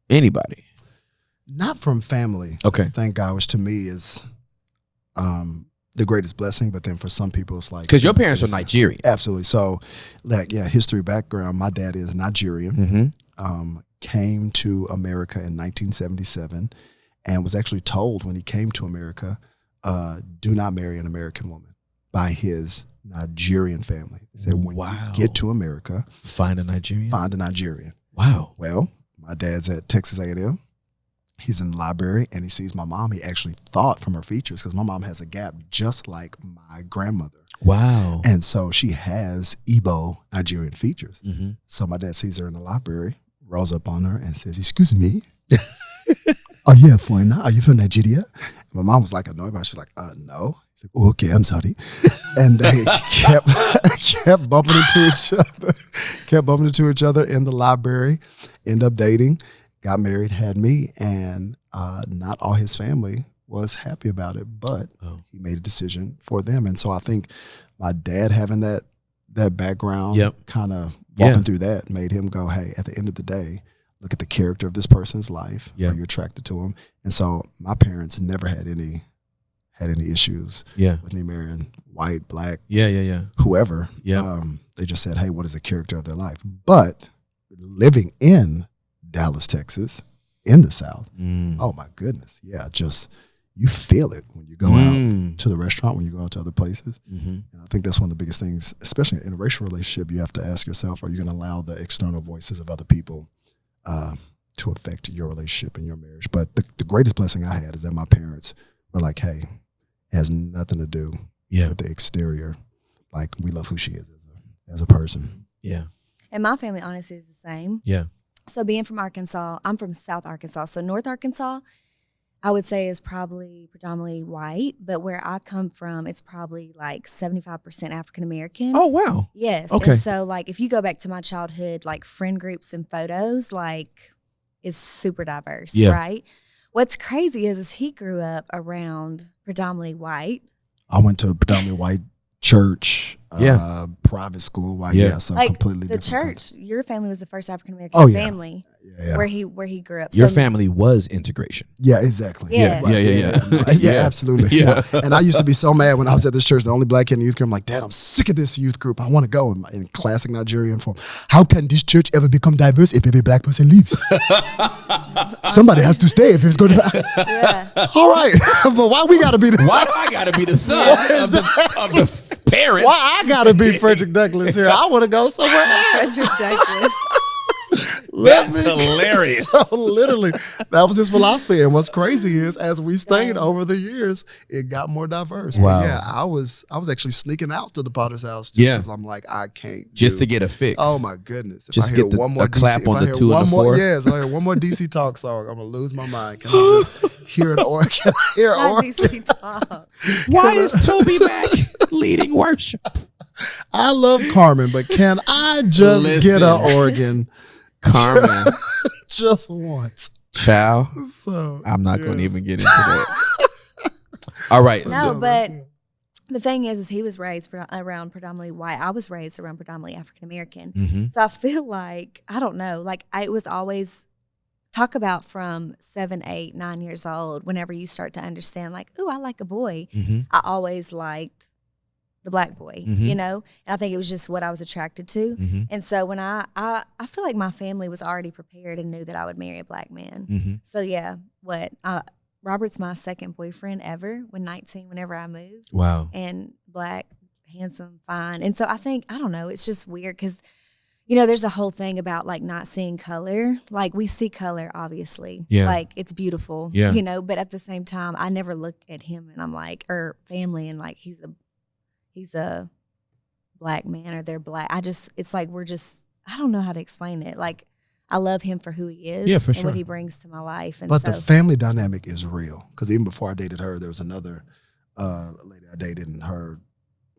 anybody? Not from family. Okay. Thank God, which to me is the greatest blessing. But then for some people, it's like, because your parents are Nigerian. Absolutely. So, like, history background. My dad is Nigerian. Mm-hmm. Came to America in 1977, and was actually told when he came to America, do not marry an American woman, by his Nigerian family. They said, when you get to America, find a Nigerian. Wow. Well, my dad's at Texas A&M. He's in the library, and he sees my mom. He actually thought from her features, because my mom has a gap just like my grandmother. Wow. And so she has Igbo Nigerian features. So my dad sees her in the library, rolls up on her and says, excuse me, are you a foreigner? Are you from Nigeria? And my mom was like annoyed by it. She's like, no. He's like, oh, okay, I'm sorry. And they kept bumping into each other in the library, end up dating, got married, had me, and not all his family was happy about it, but he made a decision for them. And so I think my dad having that background, kind of walking through that, made him go, hey, at the end of the day, look at the character of this person's life. Are you attracted to him? And so my parents never had any issues with me marrying white, black, whoever. They just said, hey, what is the character of their life? But living in Dallas, Texas, in the South, oh my goodness, just you feel it when you go out to the restaurant, when you go out to other places. And I think that's one of the biggest things, especially in a racial relationship. You have to ask yourself, are you going to allow the external voices of other people to affect your relationship and your marriage? But the greatest blessing I had is that my parents were like, hey, it has nothing to do with the exterior. Like, we love who she is as a person. And my family honestly is the same. So being from Arkansas, I'm from South Arkansas. So North Arkansas, I would say, is probably predominantly white, but where I come from, it's probably like 75% African American. Oh, wow. Yes. Okay. And so, like, if you go back to my childhood, like, friend groups and photos, like, it's super diverse, right? What's crazy is he grew up around predominantly white. I went to a predominantly white church, private school, white, so like completely the different. church. Your family was the first African American family where he grew up. Your family was integration. Yeah, exactly. Yeah. Absolutely. And I used to be so mad when I was at this church, the only black kid in the youth group. I'm like, Dad, I'm sick of this youth group. I want to go in classic Nigerian form. How can this church ever become diverse if every black person leaves? Somebody has to stay if it's going to. All right, but why we got to be the? Why do I got to be the son of the parent? Why I got to be Frederick Douglass here? I want to go somewhere else. Frederick Douglass. That's hilarious. So literally, that was his philosophy. And what's crazy is, as we stayed over the years, it got more diverse. Wow. But I was actually sneaking out to the Potter's house just because I'm like, I can't. Just to get a fix. Oh my goodness! If Just I to hear get one more a clap DC, on the 2 and the 4. Yes, I hear one more DC Talk song, I'm gonna lose my mind. Can I just hear an organ? Can I hear an organ? DC Talk. Why is Toby back leading worship? I love Carmen, but can I just get an organ? Carmen. Just once. Child. So, I'm not going to even get into that. All right. No, but the thing is he was raised around predominantly white. I was raised around predominantly African American. So I feel like, I don't know, like it was always talk about from 7, 8, 9 years old, whenever you start to understand like, ooh, I like a boy. I always liked the black boy, you know? And I think it was just what I was attracted to. And so when I feel like my family was already prepared and knew that I would marry a black man. So yeah, Robert's my second boyfriend ever when 19, whenever I moved. Wow. And black, handsome, fine. And so I think, I don't know, it's just weird because, you know, there's a whole thing about like not seeing color. Like we see color, obviously. Like it's beautiful, you know, but at the same time, I never look at him and I'm like, or family and like, he's a black man or they're black. It's like I don't know how to explain it. Like I love him for who he is and what he brings to my life. And but the family dynamic is real. Because even before I dated her, there was another lady I dated and her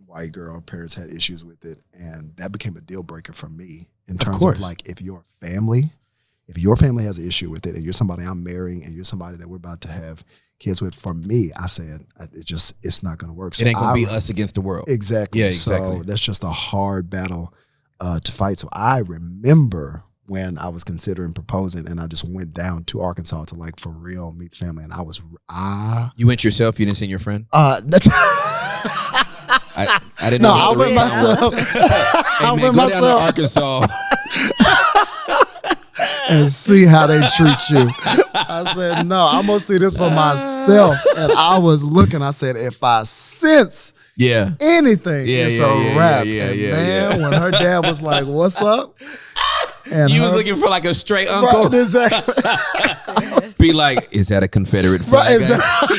white girl parents had issues with it. And that became a deal breaker for me in terms of like if your family has an issue with it and you're somebody I'm marrying and you're somebody that we're about to have kids with, for me, I said it's not going to work. So it ain't going to be us against the world. Exactly. Yeah, exactly. So that's just a hard battle to fight. So I remember when I was considering proposing and I just went down to Arkansas to like for real meet the family, and You went yourself? You didn't send your friend? That's I didn't know. No, I went myself. Hey, man, go down to Arkansas. and see how they treat you. I said, no, I'm going to see this for myself. And I was looking, I said, if I sense anything, it's a wrap. Man, when her dad was like, what's up? And you was looking for like a straight uncle. Right, exactly. Be like, is that a Confederate flag? Right, exactly.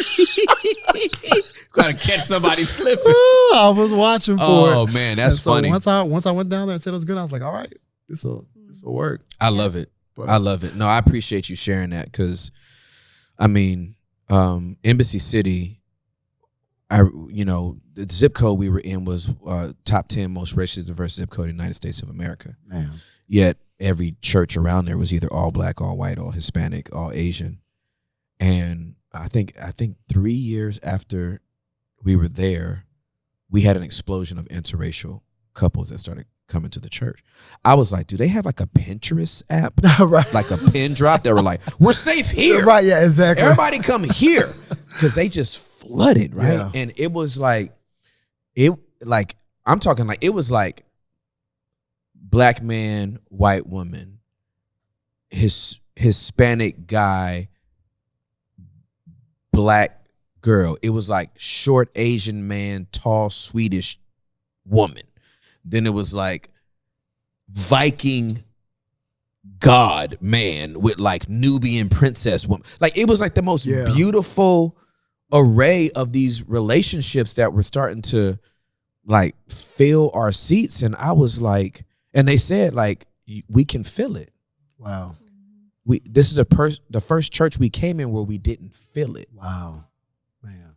Gotta catch somebody slipping. I was watching for it. Oh man, that's funny. Once I went down there and said it was good, I was like, all right, this will work. I love it. I love it. No, I appreciate you sharing that because, I mean, Embassy City, the zip code we were in was top 10 most racially diverse zip code in the United States of America. Man. Yet every church around there was either all black, all white, all Hispanic, all Asian. And I think 3 years after we were there, we had an explosion of interracial couples that started coming to the church. I was like, do they have like a Pinterest app? Right. Like a pin drop? They were like, we're safe here. Right, yeah, exactly. Everybody come here. Because they just flooded, right? Yeah. And it was like, I'm talking like, it was like black man, white woman, Hispanic guy, black girl. It was like short Asian man, tall Swedish woman. Then it was like Viking god man with like Nubian princess woman. Like it was like the most beautiful array of these relationships that were starting to like fill our seats. And I was like, and they said like, we can feel it. Wow. This is the first church we came in where we didn't feel it. Wow. Man.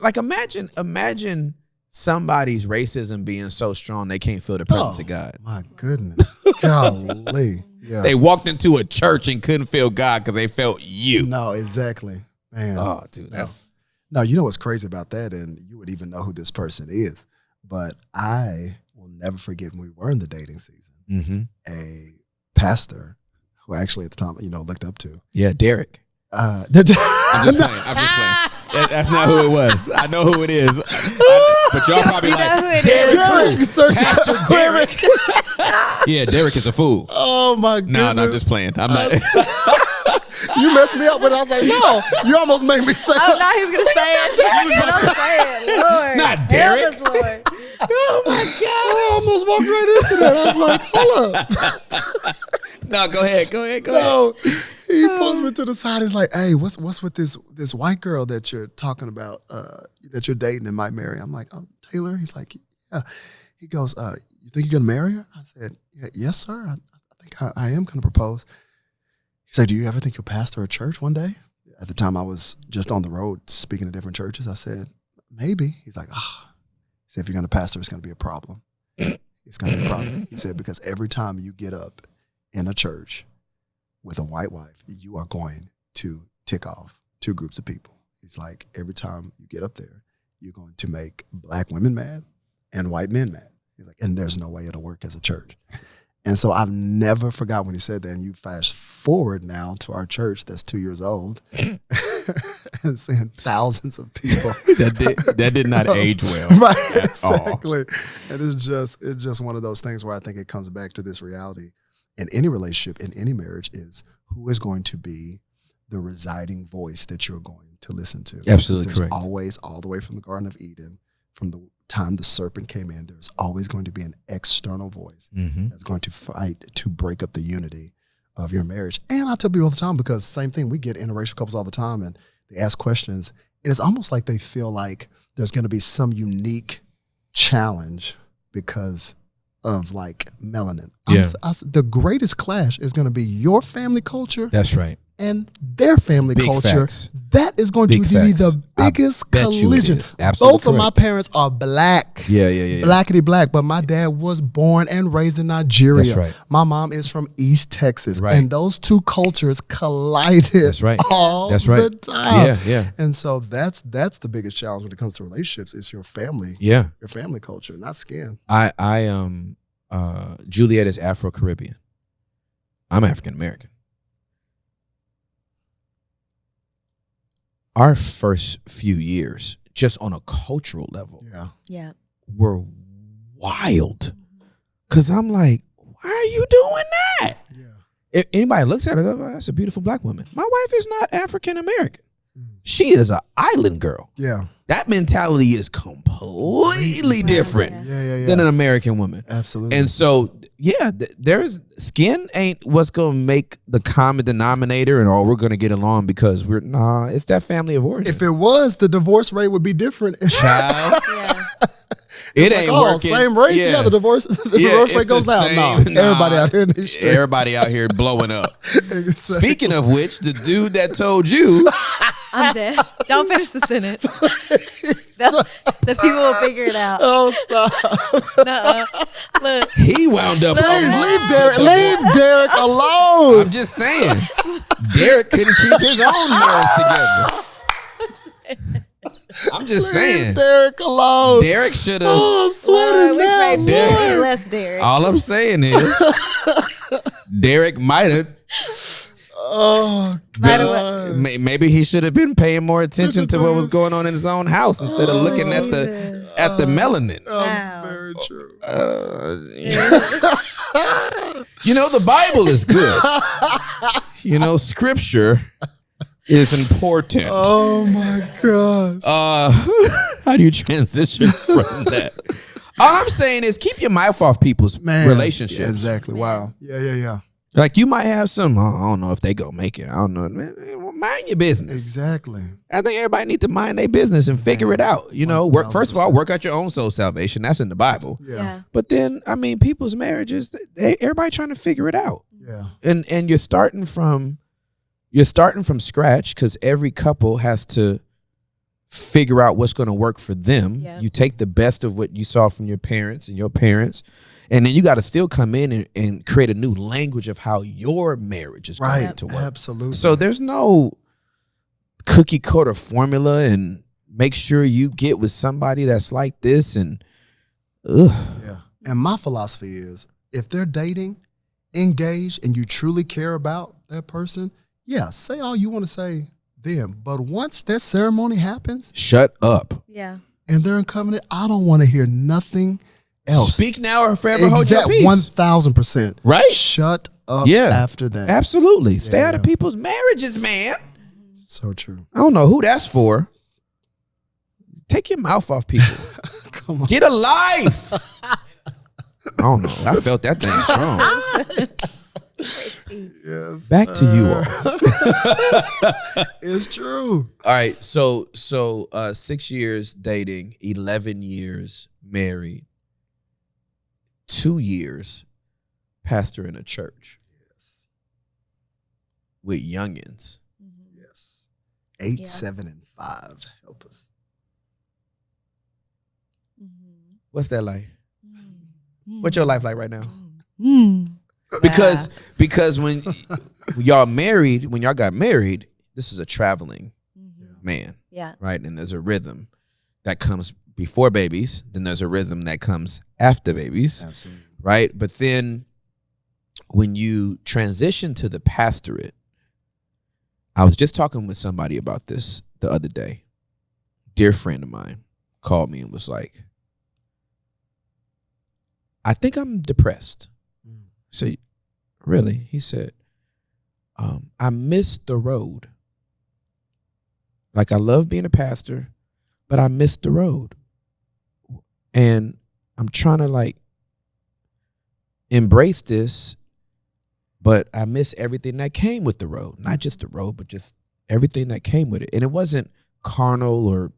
Like imagine somebody's racism being so strong they can't feel the presence of God. My goodness. Golly. Yeah. They walked into a church and couldn't feel God because they felt you. No, exactly. Man. Oh, dude. No, you know what's crazy about that, and you would even know who this person is, but I will never forget when we were in the dating season, a pastor who actually at the time, looked up to. Yeah, Derek. I'm just playing. That's not who it was. I know who it is. But y'all probably Derek. Search Derek. Yeah, Derek is a fool. Oh my goodness. No, I'm just playing. I'm not. You messed me up when I was like, no. You almost made me say. Oh, now he was gonna say it. Derek. Lord. Not Derek. Lord. Oh my God. I almost walked right into that. I was like, hold up. No, go ahead. No, he pulls me to the side. He's like, hey, what's with this white girl that you're talking about, that you're dating and might marry? I'm like, Taylor? He's like, yeah. He goes, you think you're going to marry her? I said, yes, sir. I think I am going to propose. He said, do you ever think you'll pastor a church one day? At the time, I was just on the road speaking to different churches. I said, maybe. He's like, He said, if you're going to pastor, it's going to be a problem. It's going to be a problem. He said, because every time you get up in a church with a white wife, you are going to tick off two groups of people. It's like every time you get up there, you're going to make black women mad and white men mad. He's like, and there's no way it'll work as a church. And so I've never forgot when he said that. And you fast forward now to our church that's 2 years old and seeing thousands of people. that did not age well. Right, exactly. And it's just one of those things where I think it comes back to this reality in any relationship, in any marriage, is who is going to be the residing voice that you're going to listen to. Absolutely there's correct. Always, all the way from the Garden of Eden, from the time the serpent came in, there's always going to be an external voice that's going to fight to break up the unity of your marriage. And I tell people all the time, because same thing, we get interracial couples all the time, and they ask questions, and it's almost like they feel like there's going to be some unique challenge because of like melanin. Yeah. The greatest clash is going to be your family culture. That's right. And their family Big culture. Facts. That is going Big to be the biggest collision. Both of my parents are black. Yeah. Blackity black, but my dad was born and raised in Nigeria. That's right. My mom is from East Texas. Right. And those two cultures collided all the time. Yeah. And so that's the biggest challenge when it comes to relationships, is your family. Yeah. Your family culture, not skin. Juliet is Afro-Caribbean. I'm African-American. Our first few years, just on a cultural level, were wild. Because I'm like, why are you doing that? Yeah. if anybody looks at her, that's a beautiful black woman. My wife is not African American. She is an island girl. Yeah. That mentality is completely different than an American woman. Absolutely. And so, there's skin ain't what's gonna make the common denominator, and we're gonna get along because it's that family of origin. If it was, the divorce rate would be different. Child. It ain't working. Same race, the divorce rate goes down. Everybody out here in these streets. Everybody out here blowing up. Speaking of which, the dude that told you, I'm dead. Don't finish the sentence. The people will figure it out. Oh, stop. Look. He wound up. Leave Derek alone. I'm just saying. Derek couldn't keep his own marriage together. I'm just saying. Derek alone. Derek should have. Oh, I'm sweating now. Derek. Less Derek. All I'm saying is, Derek might have. Oh, God. Maybe he should have been paying more attention to what was going on in his own house instead of looking at the melanin. Wow. Very true. The Bible is good. Scripture is important. Oh my gosh. How do you transition from that? All I'm saying is keep your mouth off people's relationships. Yeah, exactly. Wow. Yeah. Like you might have some, I don't know if they gonna make it. I don't know. Man, mind your business. Exactly. I think everybody needs to mind their business and figure it out. First of all, work out your own soul salvation. That's in the Bible. Yeah. But then, people's marriages, everybody trying to figure it out. Yeah. And you're starting from scratch because every couple has to figure out what's going to work for them. Yeah. You take the best of what you saw from your parents and your parents, and then you got to still come in and create a new language of how your marriage is going to work. Absolutely. So there's no cookie cutter formula, and make sure you get with somebody that's like this. And yeah. And my philosophy is, if they're dating, engaged, and you truly care about that person, say all you want to say then. But once that ceremony happens, shut up. Yeah. And they're in covenant, I don't want to hear nothing else. Speak now or forever hold your peace. 1,000%. Right? Shut up after that. Absolutely. Stay out of people's marriages, man. So true. I don't know who that's for. Take your mouth off people. Come on. Get a life. I don't know. I felt that thing strong. Yes. Back to you all. It's true. All right. So 6 years dating, 11 years married, 2 years pastor in a church. Yes. With youngins. Yes. 8, 7, and 5. Help us. What's that like? What's your life like right now? Because when y'all got married, this is a traveling man. Yeah. Right? And there's a rhythm that comes before babies, then there's a rhythm that comes after babies. Absolutely. Right? But then when you transition to the pastorate, I was just talking with somebody about this the other day. Dear friend of mine called me and was like, I think I'm depressed. So, really? He said, I miss the road. Like, I love being a pastor, but I miss the road. And I'm trying to, embrace this, but I miss everything that came with the road. Not just the road, but just everything that came with it. And it wasn't carnal or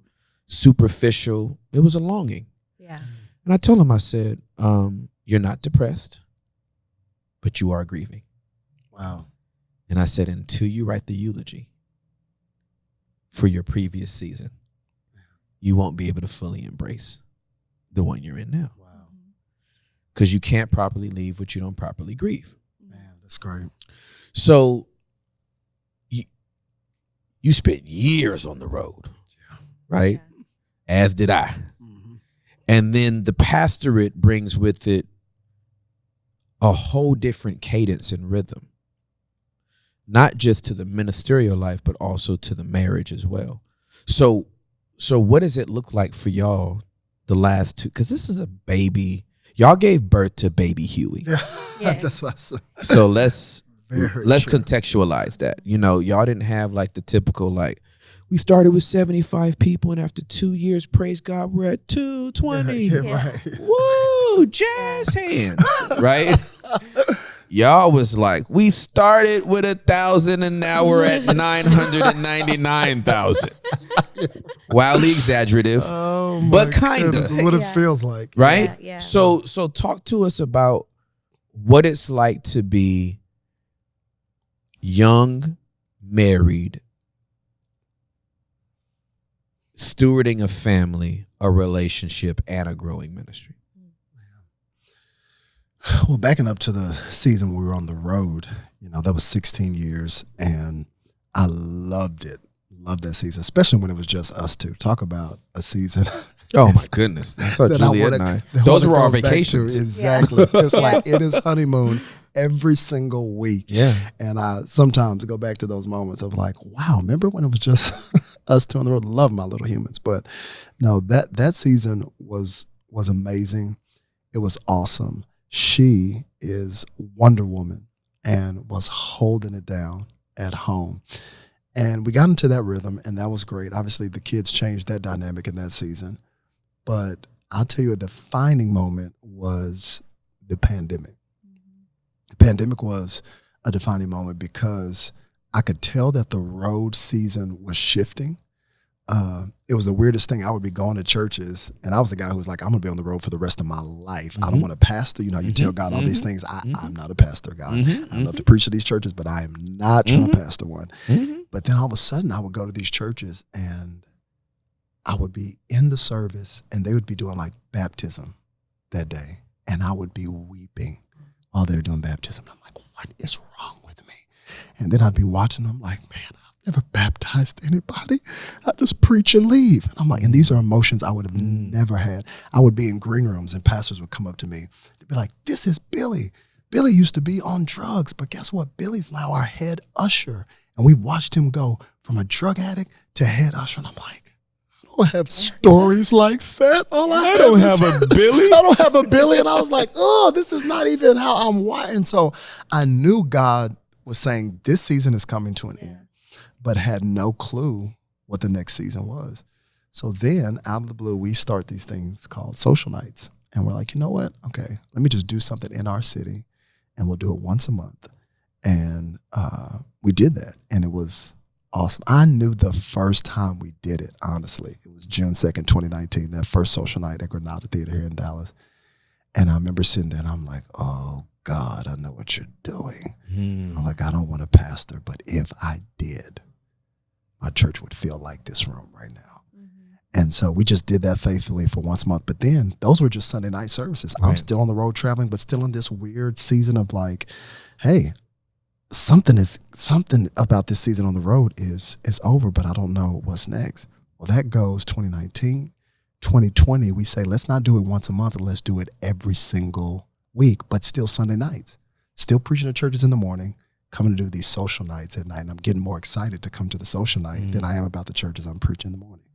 superficial. It was a longing. Yeah. And I told him, I said, you're not depressed, but you are grieving. Wow. And I said, until you write the eulogy for your previous season, you won't be able to fully embrace the one you're in now. Wow. Because you can't properly leave what you don't properly grieve. Man, that's great. So you spent years on the road, right? Yeah. As did I. And then the pastorate brings with it a whole different cadence and rhythm, not just to the ministerial life, but also to the marriage as well. So what does it look like for y'all the last two? Because this is a baby. Y'all gave birth to baby Huey. Yeah. That's what I said. So let's let's contextualize that. You know, y'all didn't have like the typical like, we started with 75 people and after 2 years, praise God, we're at 220. Right. Woo, jazz hands, right? Y'all was like, we started with 1,000 and now we're at 999,000. Wildly exaggerative, but kind of. This is what it feels like. Right? Yeah. So talk to us about what it's like to be young, married, stewarding a family, a relationship, and a growing ministry. Well, backing up to the season we were on the road, you know, that was 16 years, and I loved it. Loved that season, especially when it was just us two. Talk about a season. Oh my goodness. That's how Juliet and I. Those were our vacations. Exactly. It's like it is honeymoon every single week. Yeah. And I sometimes go back to those moments of like, wow, remember when it was just us two on the road? Love my little humans. But no, that season was amazing. It was awesome. She is Wonder Woman and was holding it down at home. And we got into that rhythm, and that was great. Obviously, the kids changed that dynamic in that season. But I'll tell you, a defining moment was the pandemic. The pandemic was a defining moment because I could tell that the road season was shifting. It was the weirdest thing. I would be going to churches, and I was the guy who was like, I'm going to be on the road for the rest of my life. I don't want to pastor. You know, you tell God all these things. I'm not a pastor, God. I love to preach to these churches, but I am not trying to pastor one. But then all of a sudden, I would go to these churches, and I would be in the service, and they would be doing like baptism that day, and I would be weeping while they were doing baptism. I'm like, what is wrong with me? And then I'd be watching them like, man, never baptized anybody. I just preach and leave. And I'm like, and these are emotions I would have never had. I would be in green rooms and pastors would come up to me. They'd be like, this is Billy. Billy used to be on drugs, but guess what? Billy's now our head usher. And we watched him go from a drug addict to head usher. And I'm like, I don't have stories like that. I don't have a Billy. I don't have a Billy. And I was like, oh, this is not even how I'm wired. And so I knew God was saying this season is coming to an end, but had no clue what the next season was. So then, out of the blue, we start these things called social nights. And we're like, you know what? Okay, let me just do something in our city, and we'll do it once a month. And we did that, and it was awesome. I knew the first time we did it, honestly. It was June 2nd, 2019, that first social night at Granada Theater here in Dallas. And I remember sitting there, and I'm like, oh, God, I know what you're doing. I'm like, I don't want to pastor, but if I did, my church would feel like this room right now. And so we just did that faithfully for once a month. But then those were just Sunday night services. Right. I'm still on the road traveling, but still in this weird season of like, hey, something about this season on the road is over, but I don't know what's next. Well, that goes 2019, 2020. We say, let's not do it once a month, let's do it every single week, but still Sunday nights. Still preaching at churches in the morning, coming to do these social nights at night. And I'm getting more excited to come to the social night than I am about the churches I'm preaching in the morning.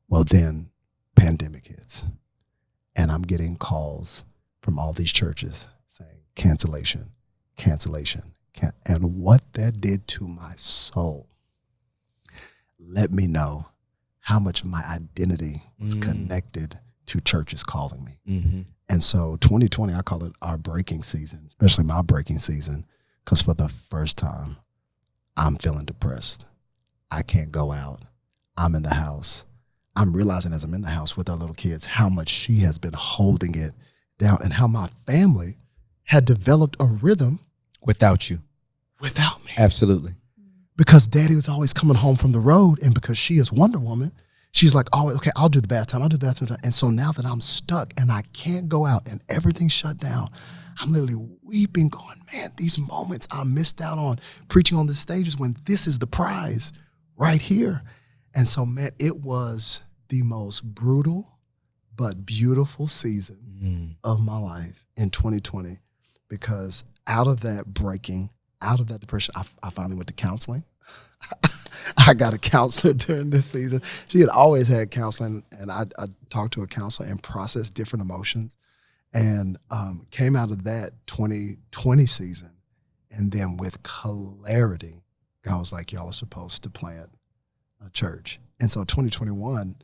Well, then pandemic hits, and I'm getting calls from all these churches saying cancellation. And what that did to my soul let me know how much my identity was connected to churches calling me. And so 2020, I call it our breaking season, especially my breaking season, because for the first time, I'm feeling depressed. I can't go out. I'm in the house. I'm realizing as I'm in the house with our little kids how much she has been holding it down and how my family had developed a rhythm without you. Without me. Absolutely. Because daddy was always coming home from the road, and because she is Wonder Woman, she's like, oh, okay, I'll do the bath time. And so now that I'm stuck and I can't go out and everything's shut down, I'm literally weeping, going, man, these moments I missed out on preaching on the stages when this is the prize right here. And so, man, it was the most brutal but beautiful season of my life in 2020, because out of that breaking, out of that depression, I finally went to counseling. I got a counselor during this season. She had always had counseling, and I talked to a counselor and processed different emotions, and came out of that 2020 season And then with clarity, God was like, y'all are supposed to plant a church. And so 2021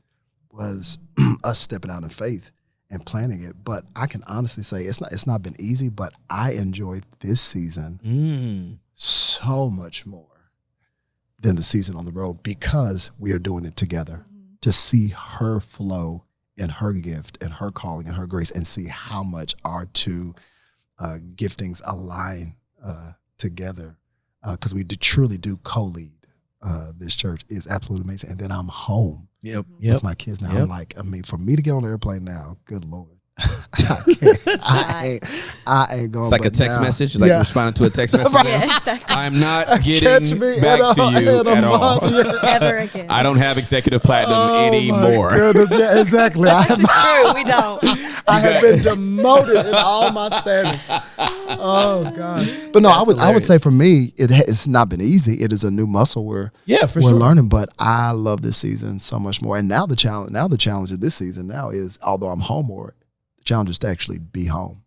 was us stepping out in faith and planning it. But I can honestly say it's not been easy, but I enjoyed this season so much more than the season on the road because we are doing it together. To see her flow in her gift and her calling and her grace and see how much our two giftings align together because we truly do co-lead this church is absolutely amazing. And then I'm home with my kids now. I'm like, I mean, for me to get on the airplane now, good Lord. I ain't going. It's like a text message, like responding to a text message. Right. Yeah, exactly. I'm not getting back to you at all. Ever again. I don't have executive platinum anymore. My goodness. Yeah, exactly. That's true. We don't. I have been demoted in all my status. Oh God! But no, I would say for me, it's not been easy. It is a new muscle we're learning. But I love this season so much more. And now the challenge of this season now is, although I'm home more, the challenge is to actually be home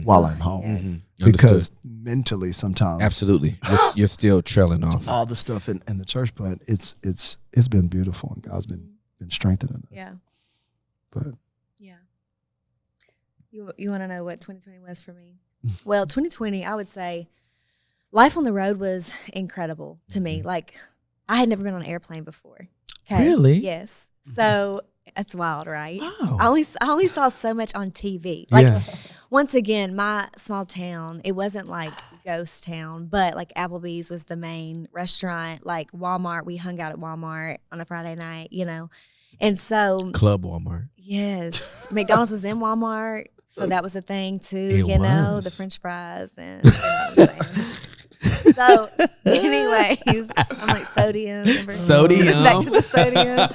while I'm home because mentally sometimes absolutely you're still trailing off all the stuff in the church. But it's been beautiful and God's been strengthening us. Yeah. But. Yeah. You want to know what 2020 was for me? Well, 2020, I would say life on the road was incredible to me. Like, I had never been on an airplane before. Okay? Really? Yes. So that's wild, right? Wow. I only saw so much on TV. Like, once again, my small town, it wasn't like ghost town, but like Applebee's was the main restaurant. Like Walmart, we hung out at Walmart on a Friday night, you know. And so Club Walmart. Yes. McDonald's was in Walmart. So that was a thing too, know, the French fries and you know what I'm saying. So anyways, I'm like sodium. Back to the sodium.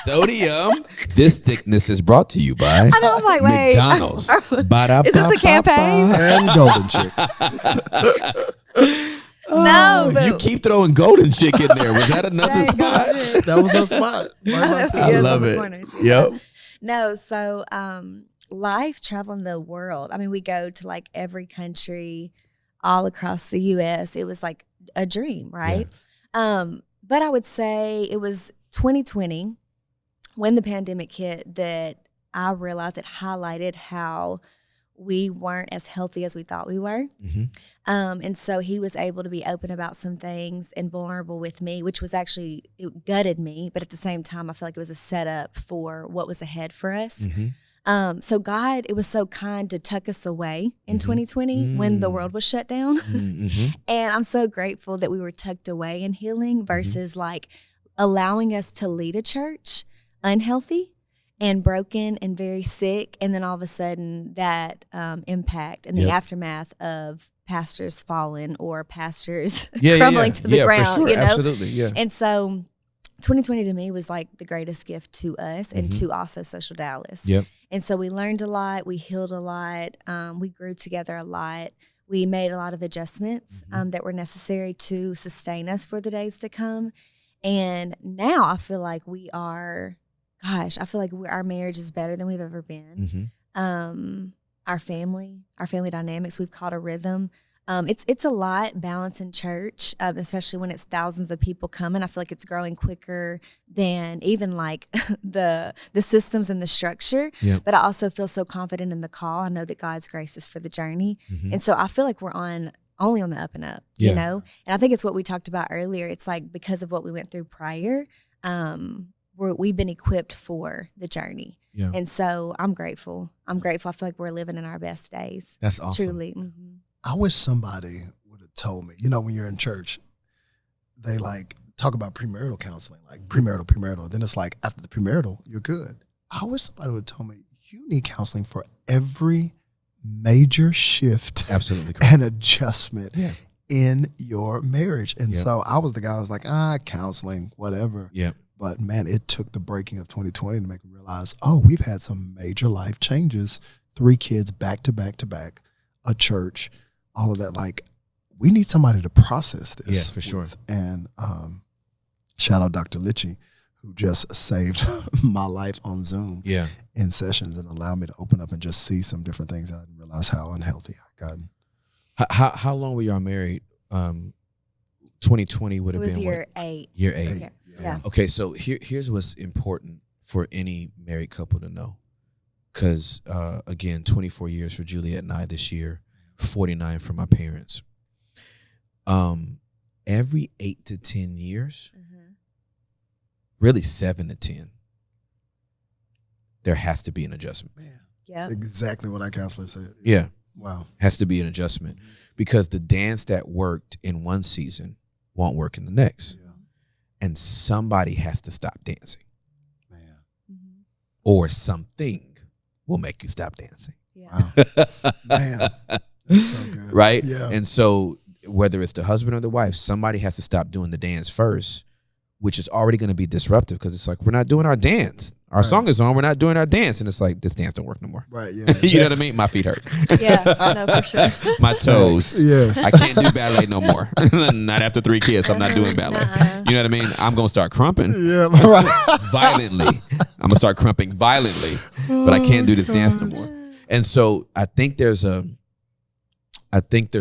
Sodium. This thickness is brought to you by I know, I'm like, wait. McDonald's. Is this a campaign? And Golden Chick. No, but you keep throwing Golden Chick in there. Was that another spot? That was our spot. I love it. Corners, yep. No, so life traveling the world. I mean, we go to like every country all across the U.S. It was like a dream, right? Yeah. But I would say it was 2020 when the pandemic hit that I realized it highlighted how we weren't as healthy as we thought we were. And so he was able to be open about some things and vulnerable with me, which was actually, it gutted me. But at the same time, I feel like it was a setup for what was ahead for us. So God, it was so kind to tuck us away in 2020 when the world was shut down. And I'm so grateful that we were tucked away in healing versus like allowing us to lead a church unhealthy and broken and very sick. And then all of a sudden that impact and the aftermath of pastors falling or pastors crumbling to the ground, for sure. you know? Absolutely, yeah. And so 2020 to me was like the greatest gift to us and to also Social Dallas. And so we learned a lot, we healed a lot, we grew together a lot. We made a lot of adjustments that were necessary to sustain us for the days to come. And now I feel like our marriage is better than we've ever been. Our family dynamics, we've caught a rhythm. It's a lot balancing church, especially when it's thousands of people coming. I feel like it's growing quicker than even like the systems and the structure. But I also feel so confident in the call. I know that God's grace is for the journey. And so I feel like we're only on the up and up, you know? And I think it's what we talked about earlier. It's like because of what we went through prior, we've been equipped for the journey. And so I'm grateful. I feel like we're living in our best days. That's awesome. Truly. I wish somebody would have told me, you know, when you're in church, they like talk about premarital counseling, like premarital. Then it's like after the premarital, you're good. I wish somebody would have told me you need counseling for every major shift and adjustment in your marriage. And so I was the guy who was like, counseling, whatever. But man, it took the breaking of 2020 to make me realize, we've had some major life changes, 3 kids back to back to back, a church, all of that. Like, we need somebody to process this. For sure. And shout out Dr. Litchie, who just saved my life on Zoom in sessions and allowed me to open up and just see some different things. I didn't realize how unhealthy I'd gotten. How long were y'all married? 2020 would have been It was year 8. Year 8. Yeah. Okay, so here's what's important for any married couple to know. Because, again, 24 years for Juliet and I this year, 49 for my parents. Every 8 to 10 years, really 7 to 10, there has to be an adjustment. Man, yeah, exactly what our counselor said. Yeah. Wow. Has to be an adjustment. Because the dance that worked in one season won't work in the next. Yeah. And somebody has to stop dancing. Man. Or something will make you stop dancing. Yeah. Wow. Man. That's so good. Right? Yeah. And so whether it's the husband or the wife, somebody has to stop doing the dance first, which is already going to be disruptive because it's like, we're not doing our dance. Our song is on, we're not doing our dance. And it's like, this dance don't work no more. Right, yeah. You know what I mean? My feet hurt. Yeah, no, for sure. My toes. Yes. I can't do ballet no more. Not after 3 kids, I'm not doing ballet. You know what I mean? I'm going to start crumping Yeah, right. violently. I'm going to start crumping violently, but I can't do this dance no more. And so I think there's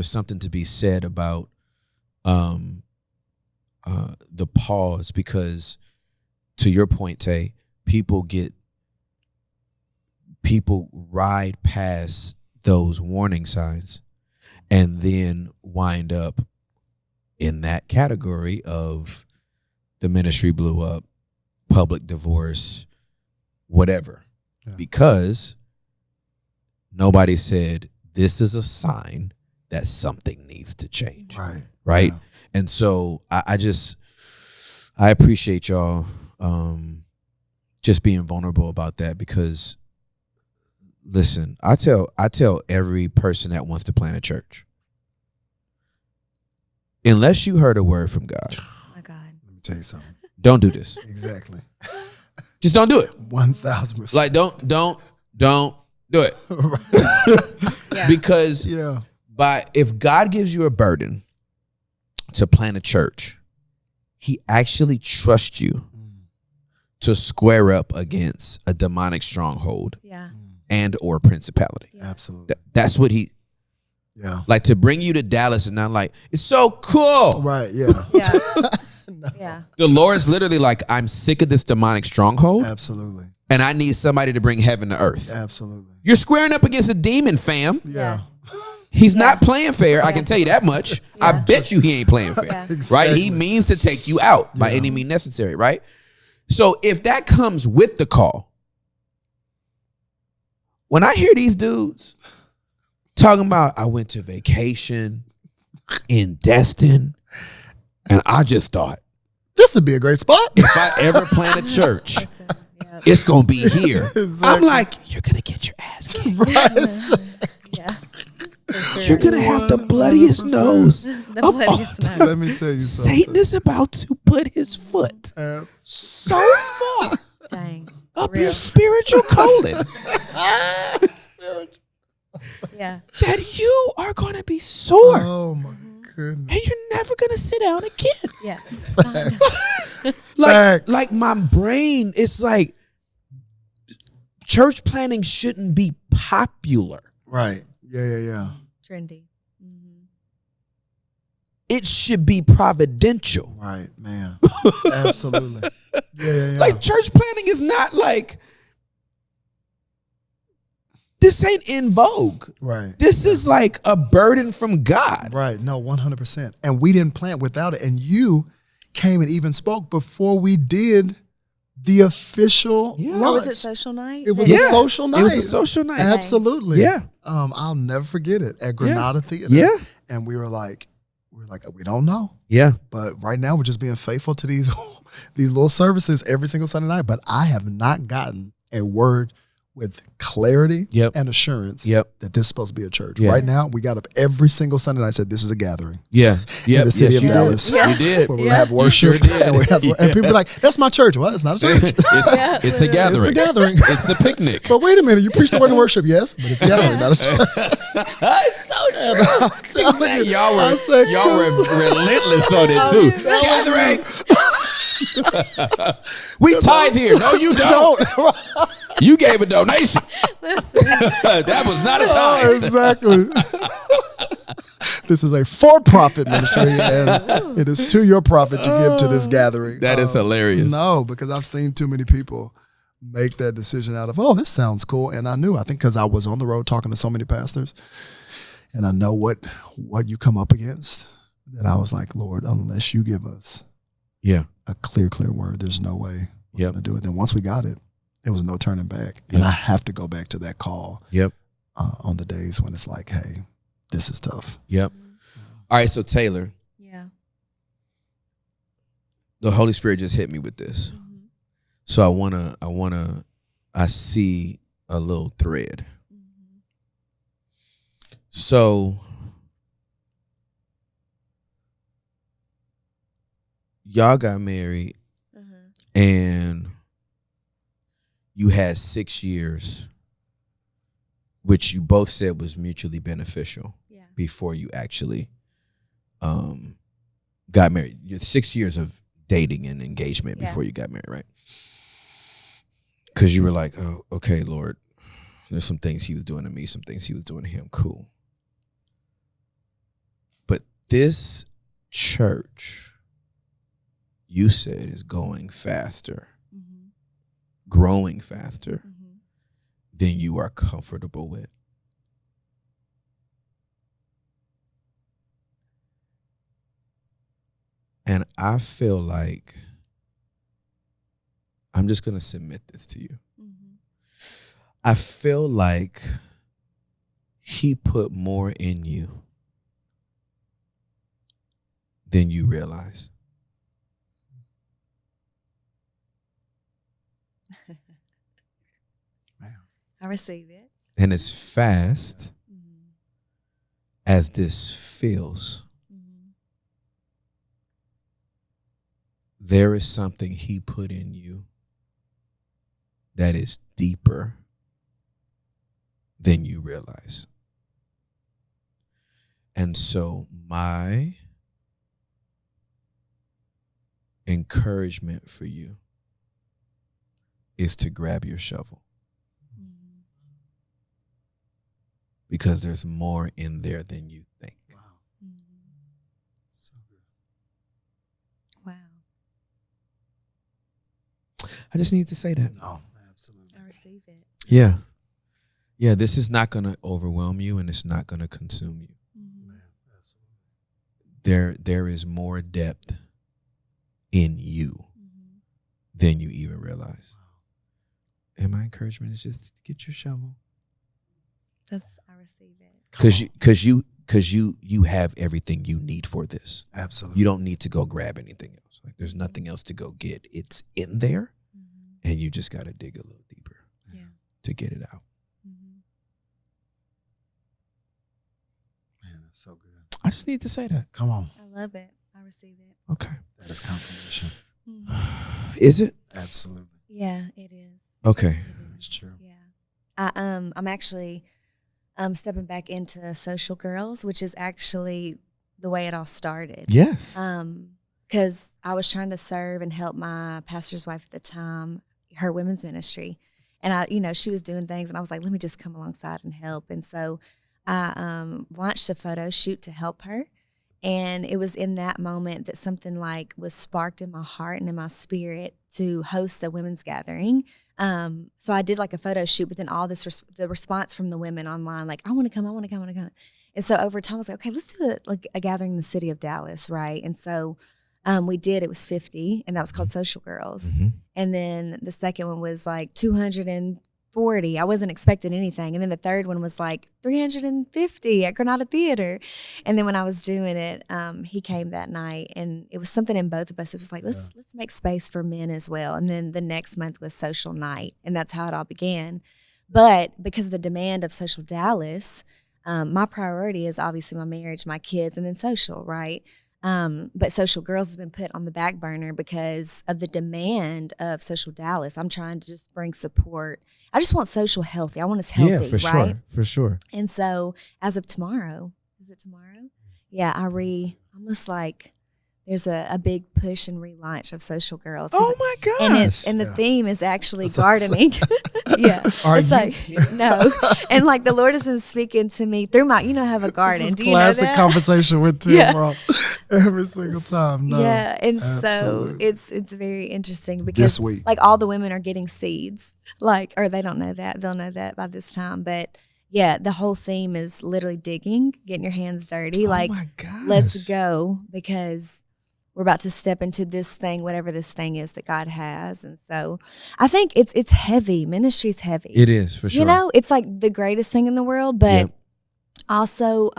something to be said about the pause, because to your point, Tay, people ride past those warning signs and then wind up in that category of the ministry blew up, public divorce, whatever, because nobody said this is a sign that something needs to change. Right. Yeah. And so I appreciate y'all just being vulnerable about that, because listen, I tell every person that wants to plant a church, unless you heard a word from God. Oh my God. Let me tell you something. Don't do this. Exactly. Just don't do it. 1000%. Like don't do it. Yeah. Because if God gives you a burden to plant a church, he actually trusts you to square up against a demonic stronghold and or principality. Yeah. Absolutely. That's what he, like, to bring you to Dallas is not like, it's so cool. Right, yeah. No. Yeah. The Lord's literally like, I'm sick of this demonic stronghold. Absolutely. And I need somebody to bring heaven to earth. Absolutely. You're squaring up against a demon, fam. Yeah. He's not playing fair. I can tell you that much. Yeah. I bet you he ain't playing fair. Exactly. Right? He means to take you out by any means necessary, right? So if that comes with the call, when I hear these dudes talking about, I went to vacation in Destin, and I just thought, this would be a great spot. if I ever plant a church, it's going to be here. Exactly. I'm like, you're going to get your ass kicked. Yeah. For sure. You're going to have the bloodiest nose. The bloodiest nose. Let me tell you something. Satan is about to put his foot so far Dang. up Real. your spiritual colon Yeah. that you are going to be sore. Oh my goodness. And you're never going to sit down again. Yeah. Like my brain is like, church planning shouldn't be popular. Right. Yeah. Trendy. It should be providential. Right, man. Absolutely. Yeah. Like, church planning is not like, this ain't in vogue. Right. This is like a burden from God. Right. No, 100%. And we didn't plan without it. And you came and even spoke before we did the official launch. Oh, was it social night? It was a social night. It was a social night. Absolutely. Yeah. I'll never forget it at Granada Theater. Yeah. And we were like, we don't know. Yeah. But right now we're just being faithful to these little services every single Sunday night. But I have not gotten a word with clarity and assurance that this is supposed to be a church. Yeah. Right now, we got up every single Sunday night and said, this is a gathering. Yeah. In the city of Dallas. You did. Where we'll have worship. And people are like, that's my church. Well, it's not a church. It's a gathering. It's a gathering. It's a picnic. But wait a minute, you preach the word in worship, yes, but it's a gathering, not a church. It's so true. Exactly. Y'all were relentless on it too. Gathering. We tithe here. No, you don't. You gave a donation. That was not a tithe. Exactly. This is a for-profit ministry, and it is to your profit to give to this gathering. That is hilarious. No, because I've seen too many people make that decision out of, oh, this sounds cool. And I think because I was on the road talking to so many pastors, and I know what you come up against, that I was like, Lord, unless you give us a clear word, there's no way we're going to do it. Then once we got it, there was no turning back. And I have to go back to that call on the days when it's like, hey, this is tough. Yep. All right, so Taylor. Yeah. The Holy Spirit just hit me with this. Mm-hmm. So I see a little thread. Mm-hmm. So y'all got married and you had 6 years, which you both said was mutually beneficial before you actually got married. You had 6 years of dating and engagement before you got married, right? Because you were like, oh, okay, Lord, there's some things he was doing to me, some things he was doing to him. Cool. But this church, you said, is going faster, growing faster than you are comfortable with. And I feel like I'm just going to submit this to you. I feel like he put more in you than you realize. I receive it. And as fast as this feels, there is something he put in you that is deeper than you realize. And so my encouragement for you is to grab your shovel. Because there's more in there than you think. Wow. So good. Wow. I just need to say that. No, absolutely. I receive it. Yeah. Yeah, this is not going to overwhelm you and it's not going to consume you. Man, absolutely. There is more depth in you than you even realize. Wow. And my encouragement is just get your shovel. I receive it. Because you have everything you need for this. Absolutely. You don't need to go grab anything else. Like there's nothing else to go get. It's in there, and you just got to dig a little deeper to get it out. Man, that's so good. I just need to say that. Come on. I love it. I receive it. Okay. That is confirmation. Is it? Absolutely. Yeah, it is. Okay. It's true. Yeah. I'm actually stepping back into Social Girls, which is actually the way it all started. Yes. Because I was trying to serve and help my pastor's wife at the time, her women's ministry. And she was doing things and I was like, let me just come alongside and help. And so I launched a photo shoot to help her. And it was in that moment that something like was sparked in my heart and in my spirit to host a women's gathering. So I did like a photo shoot, but then all this, the response from the women online, like, I want to come. And so over time I was like, okay, let's do a gathering in the city of Dallas. Right. And so we did, it was 50 and that was called Social Girls. And then the second one was like 240. I wasn't expecting anything. And then the third one was like 350 at Granada Theater. And then when I was doing it, he came that night and it was something in both of us. It was like, let's make space for men as well. And then the next month was Social Night. And that's how it all began. But because of the demand of Social Dallas, my priority is obviously my marriage, my kids, and then social, right? But Social Girls has been put on the back burner because of the demand of Social Dallas. I'm trying to just bring support. I just want social healthy. I want us healthy, for right? Sure, for sure. And so as of tomorrow, is it tomorrow? Yeah, almost like there's a big push and relaunch of Social Girls. Oh my gosh. And the theme is actually gardening. Yeah. Are It's you like, no. And like the Lord has been speaking to me through I have a garden. This is Do you know classic that? conversation with Tim Yeah. Ross every single time. No, yeah. And absolutely. so it's very interesting because This week. like all the women are getting seeds. Like, or they don't know that. They'll know that by this time. But yeah, the whole theme is literally digging, getting your hands dirty. Like, my gosh. let's go, because we're about to step into this thing, whatever this thing is that God has. And so I think it's heavy. Ministry's heavy. It is, for sure. You know, it's like the greatest thing in the world, but Yep. also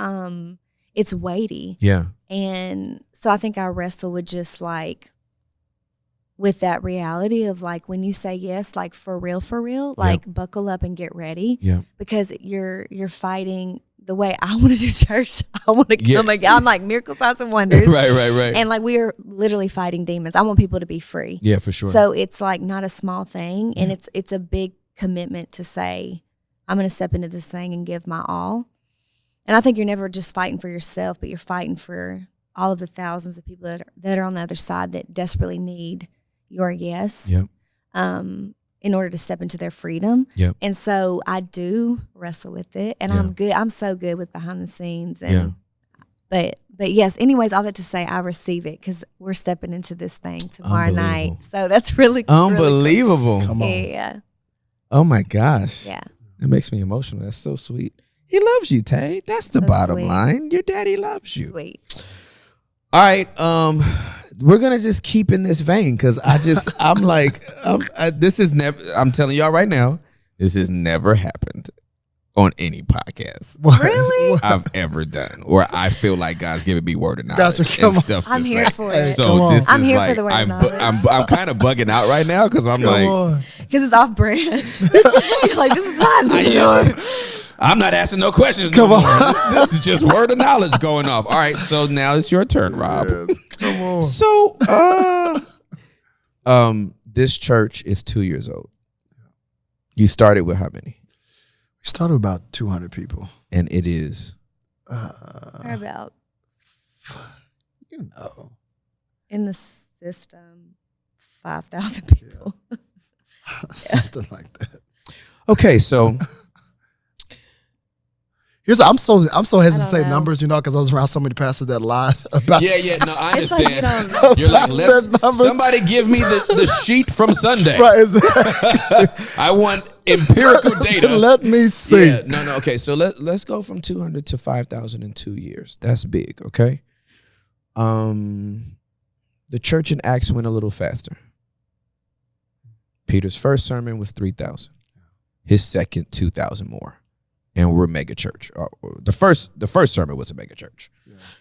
it's weighty. Yeah. And so I think I wrestle with just like with that reality of like when you say yes, like for real, like buckle up and get ready. Yeah. Because you're fighting the way I want to do church. I want to come again. I'm like miracle signs and wonders. Right. And like we are literally fighting demons. I want people to be free. Yeah, for sure. So it's like not a small thing, and it's a big commitment to say, I'm going to step into this thing and give my all. And I think you're never just fighting for yourself, but you're fighting for all of the thousands of people that are on the other side that desperately need your yes. Yep. In order to step into their freedom. Yep. And so I do wrestle with it, and I'm good. I'm so good with behind the scenes. And but yes, anyways, all that to say, I receive it because we're stepping into this thing tomorrow night. So that's really unbelievable. Really cool. Come on. Yeah. Oh my gosh. Yeah. It makes me emotional. That's so sweet. He loves you, Tay. That's the So bottom sweet. line. Your daddy loves you. Sweet. All right. We're gonna just keep in this vein because I'm like, this is never. I'm telling y'all right now, this has never happened on any podcast Really? I've ever done, where I feel like God's giving me word of knowledge Gotcha, come and on. stuff. I'm to here say. for it. So this I'm is here like for the word of knowledge. I'm kind of bugging out right now because I'm like, Because it's off brand. You're like, this is fine. I'm not asking no questions. Come no on. more. This is just word of knowledge going off. All right, so now it's your turn, Rob. Yes, come on. So, this church is 2 years old. You started with how many? We started with about 200 people. And it is Or about You know. in the system, 5,000 people. Something like that. okay. So I'm so hesitant to say know. numbers, because I was around so many pastors that lied about. yeah. No, I It's like understand. you You're like, That numbers- somebody give me the sheet from Sunday. Right, exactly. I want empirical data. Let me see. Yeah, no. Okay, so let's go from 200 to 5,000 in 2 years. That's big. Okay. The church in Acts went a little faster. Peter's first sermon was 3,000. His second, 2,000 more, and we're a mega church. The first sermon was a mega church,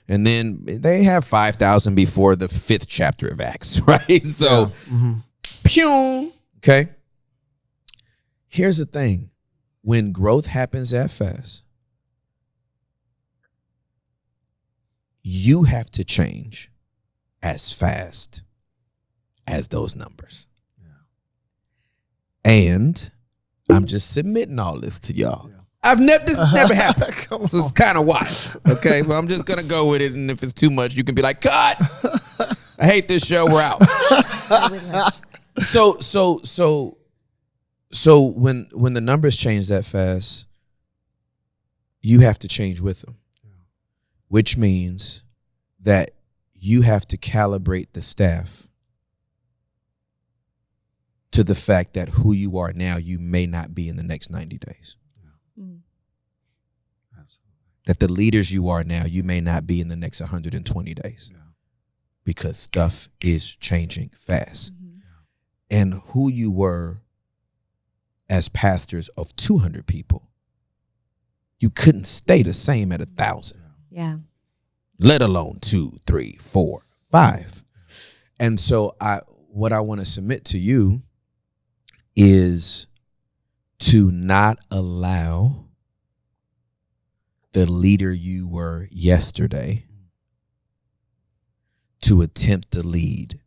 and then they have 5,000 before the 5th chapter of Acts, right? So, pew. Okay. Here's the thing: when growth happens that fast, you have to change as fast as those numbers. And I'm just submitting all this to y'all. This has never happened. So it's kind of wild. Okay, but I'm just gonna go with it. And if it's too much, you can be like, cut. I hate this show. We're out. So when the numbers change that fast, you have to change with them, which means that you have to calibrate the staff to the fact that who you are now, you may not be in the next 90 days. That the leaders you are now, you may not be in the next 120 days. Because stuff is changing fast. And who you were as pastors of 200 people, you couldn't stay the same at 1,000. Yeah. Let alone 2, 3, 4, 5. And so what I want to submit to you is to not allow the leader you were yesterday to attempt to lead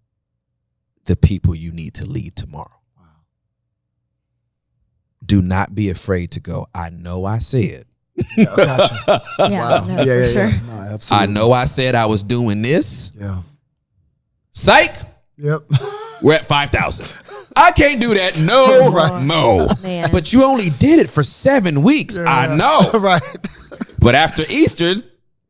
the people you need to lead tomorrow. Do not be afraid to go, I know I said. Gotcha. Yeah, no, for sure. No, absolutely. I know I said I was doing this. Yeah. Psych. Yep. We're at 5,000. I can't do that no more. Man. But you only did it for 7 weeks. Yeah. I know. Right. But after Easter,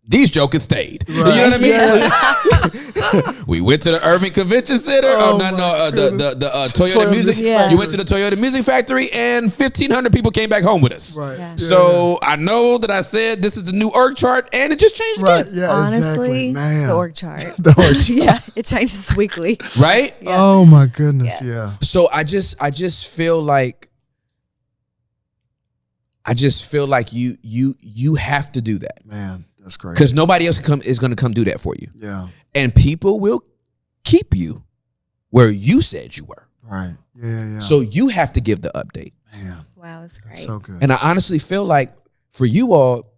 these jokers stayed. Right. You know what I mean? We went to the Irving Convention Center. The Toyota Music. Yeah. You went to the Toyota Music Factory, and 1,500 people came back home with us. Right. Yeah. So I know that I said this is the new org chart, and it just changed Right. again. Yeah. Honestly, exactly. Man. the org chart. The org chart. Yeah, it changes weekly. Right? Yeah. Oh my goodness. Yeah. So I just feel like you have to do that. Man, that's great. Because nobody else is going to come do that for you. Yeah. And people will keep you where you said you were. Right. Yeah. So you have to give the update. Man, Wow, that's great. that's so good. And I honestly feel like for you all,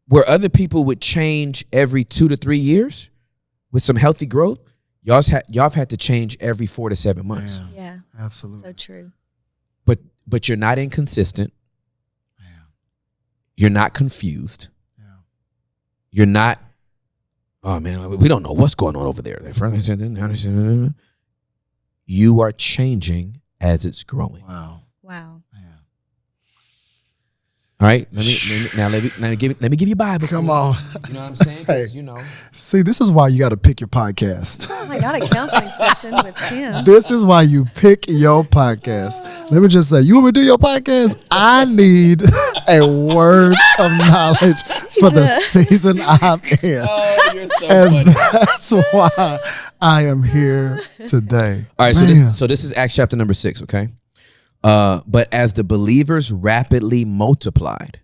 where other people would change every 2 to 3 years with some healthy growth, y'all have had to change every 4 to 7 months. Man, Yeah, absolutely. so true. But you're not inconsistent. Man, You're not confused. yeah. You're not, oh man, we don't know what's going on over there. You are changing as it's growing. Wow. Wow. Man. All right, let me give you Bible. Come on. You know what I'm saying? 'Cause, Hey. you know. See, this is why you got to pick your podcast. Oh my God, a counseling session with Tim. This is why you pick your podcast. Let me just say, you want me to do your podcast? I need a word of knowledge for the season I'm in. Oh, you're so And that's why I am here today. All right, Man. so this is Acts chapter number 6, okay? But as the believers rapidly multiplied,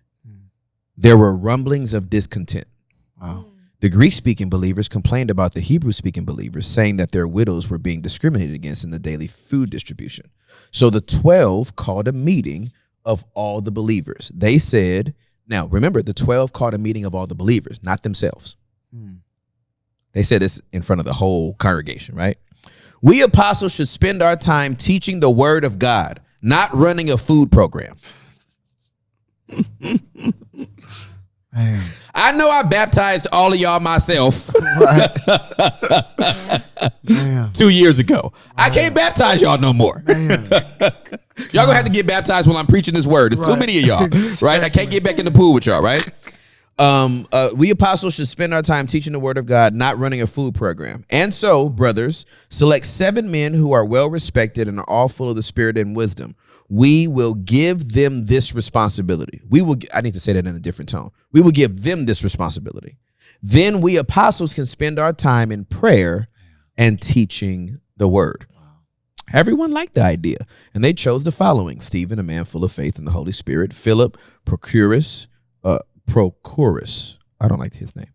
there were rumblings of discontent. Wow. The Greek-speaking believers complained about the Hebrew-speaking believers, saying that their widows were being discriminated against in the daily food distribution. So the 12 called a meeting of all the believers. They said, now remember, the 12 called a meeting of all the believers, not themselves. They said this in front of the whole congregation, right? We apostles should spend our time teaching the word of God, not running a food program. Man. I know I baptized all of y'all myself Man. 2 years ago. I can't baptize y'all no more. Man. Y'all gonna have to get baptized while I'm preaching this word. There's too Right. many of y'all, right? I can't get back in the pool with y'all, right? We apostles should spend our time teaching the word of God, not running a food program. And so, brothers, select 7 men who are well respected and are all full of the Spirit and wisdom. We will give them this responsibility. I need to say that in a different tone. We will give them this responsibility. Then we apostles can spend our time in prayer and teaching the word. Everyone liked the idea, and they chose the following: Stephen, a man full of faith in the Holy Spirit; Philip, Prochorus, I don't like his name;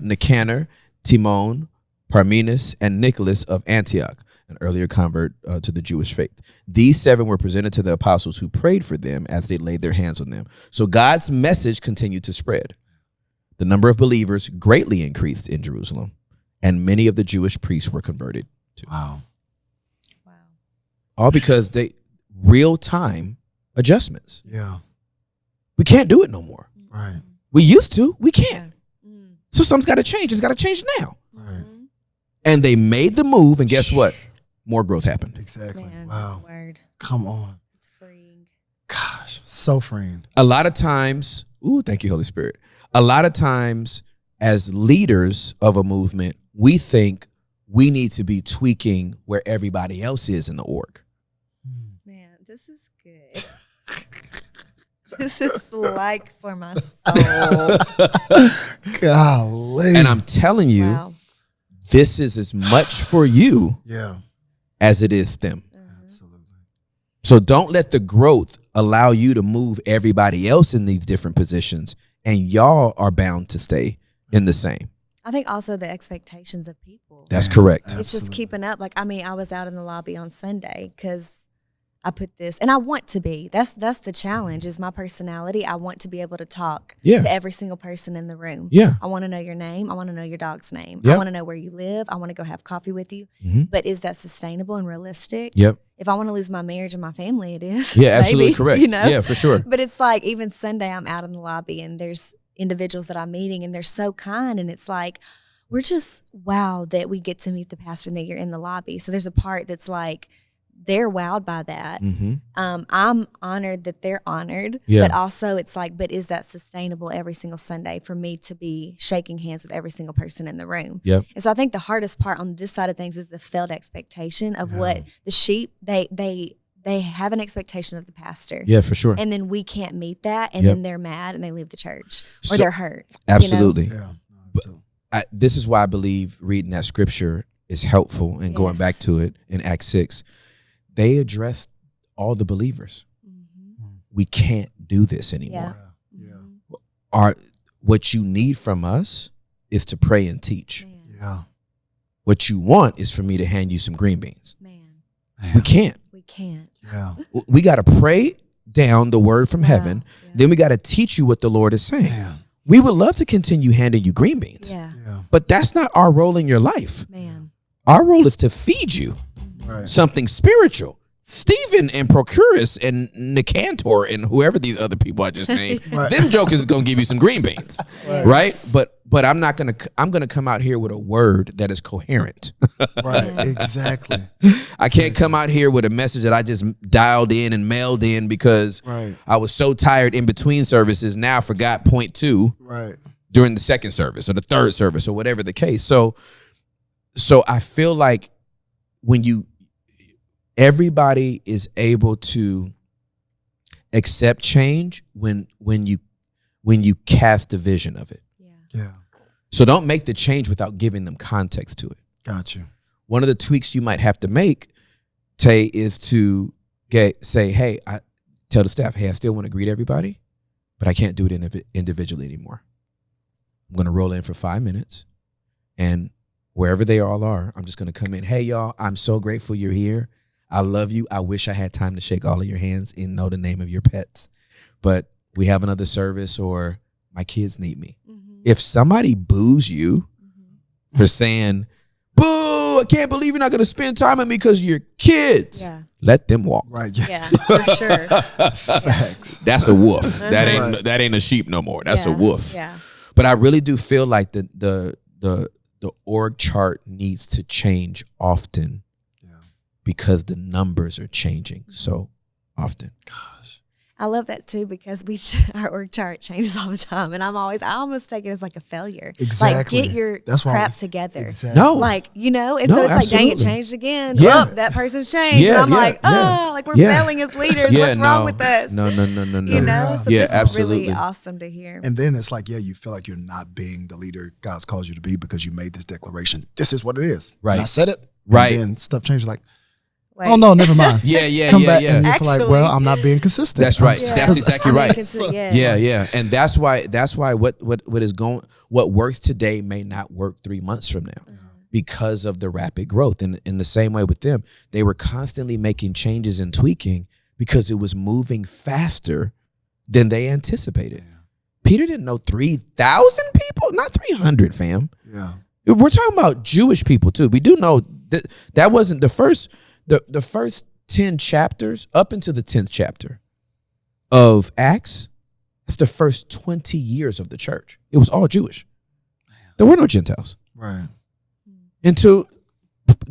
Nicanor, Timon, Parmenas, and Nicholas of Antioch, an earlier convert to the Jewish faith. These 7 were presented to the apostles, who prayed for them as they laid their hands on them. So God's message continued to spread. The number of believers greatly increased in Jerusalem, and many of the Jewish priests were converted too. Wow. All because real-time adjustments. Yeah. We can't do it no more. Right. We used to. We can't. Mm. So something's got to change. It's got to change now. Right. And they made the move, and guess what? More growth happened. Exactly. Man, Wow. that's a word. Come on. It's freeing. Gosh. So freeing. A lot of times, thank you, Holy Spirit. A lot of times, as leaders of a movement, we think we need to be tweaking where everybody else is in the org. Man, this is good. This is like for my soul. Golly. And I'm telling you, Wow. this is as much for you Yeah. as it is them. Absolutely. So don't let the growth allow you to move everybody else in these different positions, and y'all are bound to stay in the same. I think also the expectations of people. That's correct. It's just keeping up. Like, I mean, I was out in the lobby on Sunday because I put this, and I want to be. That's the challenge, is my personality. I want to be able to talk to every single person in the room. Yeah. I want to know your name. I want to know your dog's name. Yep. I want to know where you live. I want to go have coffee with you. Mhm. But is that sustainable and realistic? Yep. If I want to lose my marriage and my family, it is. Yeah, absolutely maybe, correct. You know? Yeah, for sure. But it's like, even Sunday, I'm out in the lobby, and there's individuals that I'm meeting, and they're so kind, and it's like, we're just wow that we get to meet the pastor and that you're in the lobby. So there's a part that's like, they're wowed by that. I'm honored that they're honored, Yeah. but also it's like, but is that sustainable every single Sunday for me to be shaking hands with every single person in the room? Yep. And so I think the hardest part on this side of things is the failed expectation of what the sheep, they have an expectation of the pastor. Yeah, for sure. And then we can't meet that, and Yep. then they're mad and they leave the church or So- they're hurt. Absolutely. Yeah. This is why I believe reading that scripture is helpful, and going Yes. back to it in Acts 6, they addressed all the believers. We can't do this anymore. What you need from us is to pray and teach. Yeah. What you want is for me to hand you some green beans. Man, We can't. we can't. Yeah. We got to pray down the word from heaven. Yeah. Then we got to teach you what the Lord is saying. Man. We would love to continue handing you green beans, Yeah, but that's not our role in your life. man. Our role is to feed you Right. something spiritual. Stephen and Procurus and Nicantor and whoever these other people I just named, them jokers is gonna give you some green beans, right? But I'm gonna come out here with a word that is coherent. Right. Exactly. I can't come out here with a message that I just dialed in and mailed in because I was so tired in between services. Now I forgot point 2 during the second service or the third service or whatever the case. So I feel like everybody is able to accept change when you cast the vision of it. Yeah. So don't make the change without giving them context to it. Got you. One of the tweaks you might have to make, Tay, is to say, hey, I tell the staff, hey, I still want to greet everybody, but I can't do it individually anymore. I'm going to roll in for 5 minutes, and wherever they all are, I'm just going to come in. Hey, y'all, I'm so grateful you're here. I love you. I wish I had time to shake all of your hands and know the name of your pets, but we have another service, or my kids need me. If somebody boos you for saying, boo, I can't believe you're not going to spend time with me because you're kids, let them walk. Right. Yeah, for sure. Facts. That's a wolf. That ain't a sheep no more. That's a wolf. Yeah. But I really do feel like the org chart needs to change often because the numbers are changing so often. I love that too, because our org chart changes all the time, and I almost take it as like a failure. Exactly. Like, get your That's why crap together. Exactly. No. Like, and No, so it's like, dang, it absolutely. changed again. Yeah. Oh, that person's changed. Yeah, and I'm like, yeah. like we're failing as leaders. What's wrong with us? No. So Yeah, this absolutely. is really awesome to hear. And then it's like, you feel like you're not being the leader God's called you to be because you made this declaration. This is what it is. Right. And I said it. Right. And then stuff changes like, Wait. oh, no, never mind. Yeah. Come back and you feel Actually- like, well, I'm not being consistent. That's right. Yeah. That's exactly right. Yeah. And that's why what works today may not work 3 months from now because of the rapid growth. And in the same way with them, they were constantly making changes and tweaking because it was moving faster than they anticipated. Peter didn't know 3,000 people, not 300, fam. Yeah. We're talking about Jewish people too. We do know that wasn't the first 10 chapters up into the 10th chapter of Acts. That's the first 20 years of the church. It was all Jewish. There were no Gentiles. Right. Until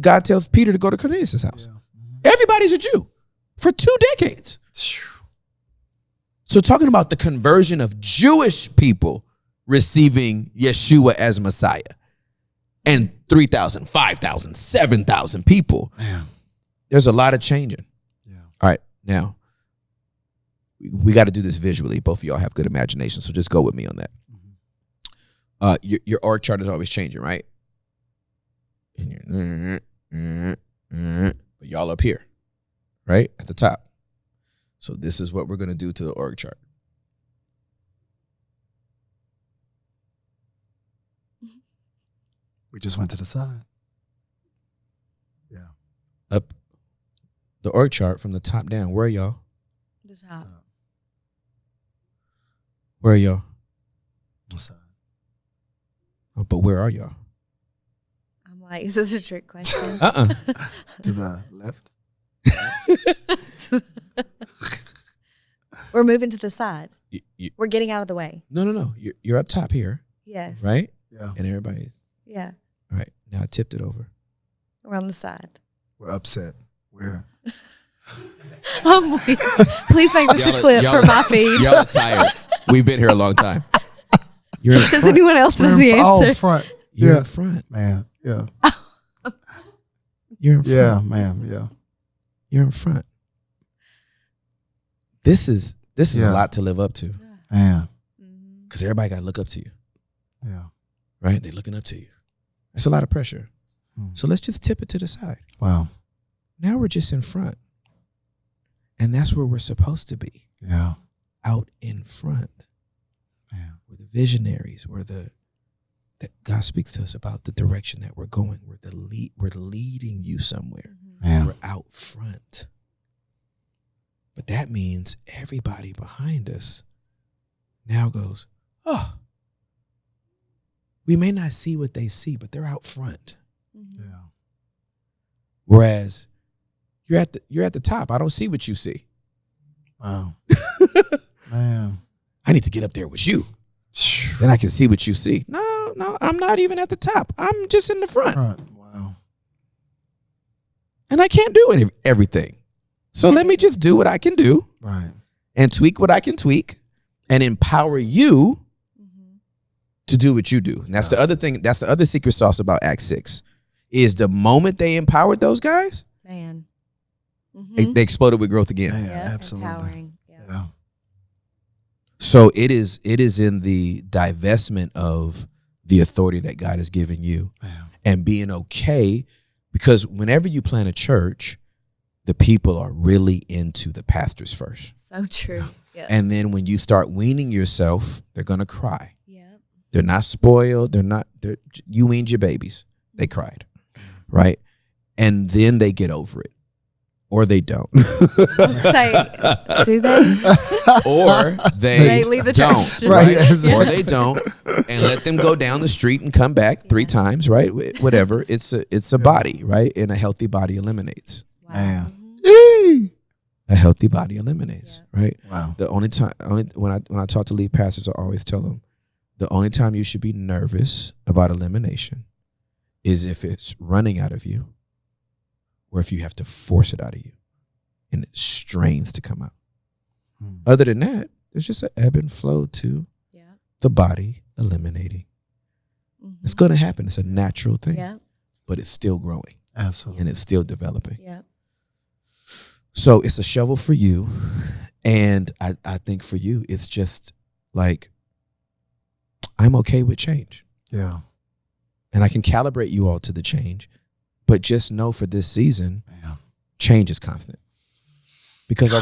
God tells Peter to go to Cornelius' house. Everybody's a Jew for 2 decades. So talking about the conversion of Jewish people receiving Yeshua as Messiah, and 3,000, 5,000, 7,000 people. Man. There's a lot of changing. Yeah. All right, now we got to do this visually. Both of y'all have good imagination, so just go with me on that. Your org chart is always changing, right? And but y'all up here, right at the top. So this is what we're gonna do to the org chart. We just went to the side. Yeah. Up the org chart from the top down. Where are y'all? The top. Where are y'all? The side. Oh, but where are y'all? I'm like, is this a trick question? To the left. We're moving to the side. You, We're getting out of the way. no. You're up top here, Yes. right? Yeah. And everybody's Yeah. all right. Now I tipped it over. We're on the side. We're upset. Where? Please make this a clip for my feed. Y'all are tired. We've been here a long time. You're in Does front. anyone else know the answer? Oh, front. You're in front. Man, yeah. You're in front. Yeah, ma'am, yeah. You're in front. This is a lot to live up to. Man. Because everybody got to look up to you. Yeah. Right? They're looking up to you. That's a lot of pressure. So let's just tip it to the side. Wow. Now we're just in front. And that's where we're supposed to be. Yeah. Out in front. Yeah. We're the visionaries. That God speaks to us about the direction that we're going. We're leading you somewhere. Yeah. We're out front. But that means everybody behind us now goes, oh, we may not see what they see, but they're out front. Yeah. Whereas you're at the top. I don't see what you see. Wow. Man. I need to get up there with you. Then I can see what you see. No, I'm not even at the top. I'm just in the front. Wow. And I can't do everything. So let me just do what I can do. Right. And tweak what I can tweak and empower you to do what you do. And that's the other thing. That's the other secret sauce about Act 6 is the moment they empowered those guys, Man. they exploded with growth again. Yeah, absolutely. Empowering. Yeah. So it is in the divestment of the authority that God has given you and being okay, because whenever you plant a church, the people are really into the pastors first. So true. Yeah. And then when you start weaning yourself, they're going to cry. Yeah. They're not spoiled. You weaned your babies. They cried. Right. And then they get over it. Or they don't. Say, do they? Or they leave the don't. church. Right? Yes. Or they don't. And let them go down the street and come back 3 times, right? Whatever. It's a body, right? And a healthy body eliminates. Wow. Man. A healthy body eliminates, right? Wow. The only time, when I talk to lead pastors, I always tell them the only time you should be nervous about elimination is if it's running out of you, or if you have to force it out of you, and it strains to come out. Other than that, there's just an ebb and flow to the body eliminating. It's going to happen. It's a natural thing, but it's still growing. Absolutely. And it's still developing. Yeah. So it's a shovel for you. And I think for you, it's just like, I'm okay with change. Yeah. And I can calibrate you all to the change. But just know for this season, change is constant. Because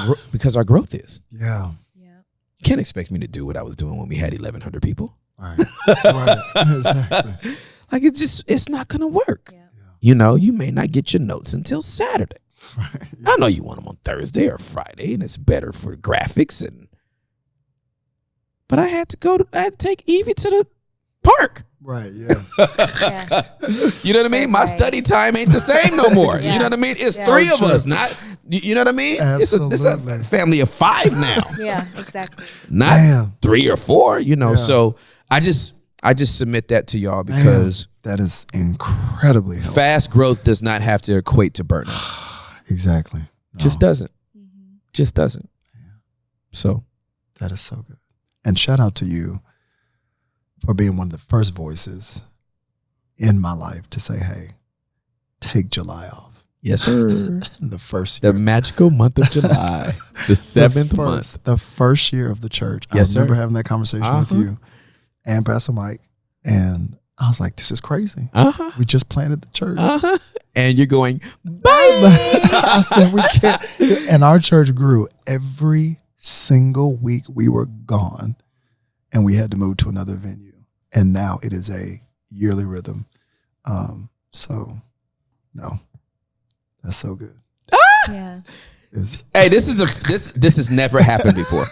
our growth is. Yeah. You can't expect me to do what I was doing when we had 1,100 people. Right. Right. Exactly. Like it's not going to work. Yeah. You know, you may not get your notes until Saturday. Right. I know you want them on Thursday or Friday, and it's better for graphics. But I had to take Evie to the park. Right. Yeah. You know what I mean? My study time ain't the same no more. You know what I mean? It's 3 of us, not, you know what I mean? Absolutely. It's a family of 5 now. Yeah, exactly. Not 3 or 4, you know. Yeah. So I just submit that to y'all because that is incredibly helpful. fast growth does not have to equate to burnout. Exactly. No. Just doesn't. Just doesn't. So that is so good. And shout out to you for being one of the first voices in my life to say, hey, take July off. yes, sir. The first The year. magical month of July, the 7th month. The first year of the church. Yes, I remember sir. having that conversation with you and Pastor Mike. And I was like, this is crazy. We just planted the church. And you're going, bye. I said, we can't. And our church grew every single week we were gone. And we had to move to another venue. And now it is a yearly rhythm. So, no, that's so good. Yeah. Hey, this has never happened before.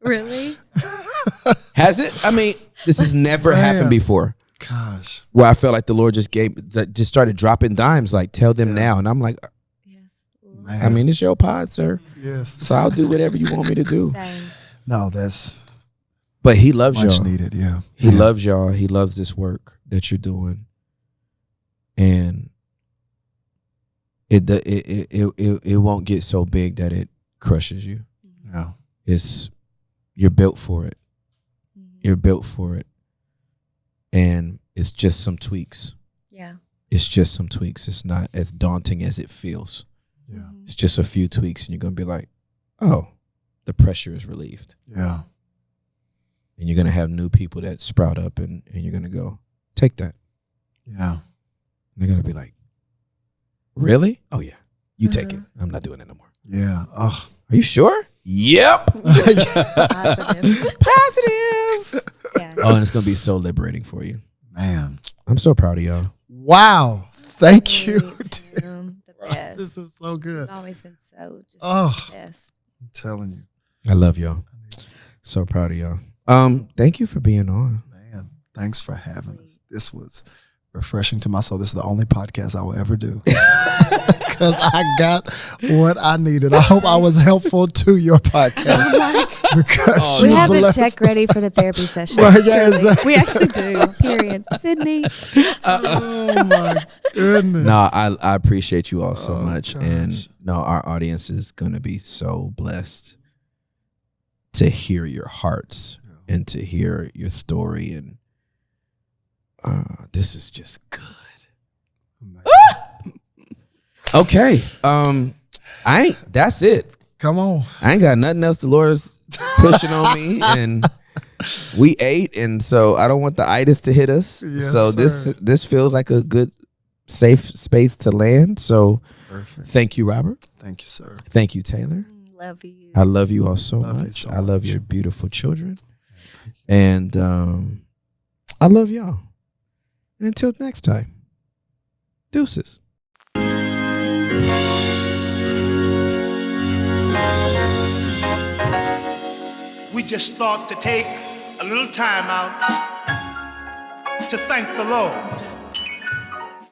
Really? Has it? I mean, this has never happened before. Gosh. Where I felt like the Lord just started dropping dimes, like, tell them now. And I'm like, Yes. Man. I mean, it's your pod, sir. Yes. So I'll do whatever you want me to do. Dang. No, that's But he loves much y'all. needed. Yeah. He loves y'all. He loves this work that you're doing. And it won't get so big that it crushes you. No. You're built for it. You're built for it. And it's just some tweaks. Yeah. It's just some tweaks. It's not as daunting as it feels. Yeah. It's just a few tweaks and you're going to be like, oh, the pressure is relieved. Yeah. And you're going to have new people that sprout up and you're going to go, take that. Yeah. And they're going to be like, really? Oh, yeah. You take it. I'm not doing it no more. Yeah. Oh. Are you sure? Yep. Positive. Positive. Yeah. Oh, and it's going to be so liberating for you. Man. I'm so proud of y'all. Wow. Thank you. The best. This is so good. You've always been so just Oh. the best. I'm telling you. I love y'all. So proud of y'all. Thank you for being on. Man, thanks for having us. This was refreshing to my soul. This is the only podcast I will ever do. Because I got what I needed. I hope I was helpful to your podcast. Because We you have a blessed- check ready for the therapy session. Right, yeah, Truly. exactly. We actually do. Period. Sydney. Oh my goodness. No, I appreciate you all so much. gosh. And no, our audience is going to be so blessed to hear your hearts and to hear your story. And this is just good. Okay. That's it. Come on. I ain't got nothing else. The Lord's pushing on me, and we ate, and so I don't want the itis to hit us. Yes, so sir. this feels like a good, safe space to land. So Perfect. thank you, Robert. Thank you, sir. Thank you, Taylor. Love you. I love you all so Love you much. so I love much. your beautiful children, and I love y'all. And until next time, deuces. We just thought to take a little time out to thank the Lord.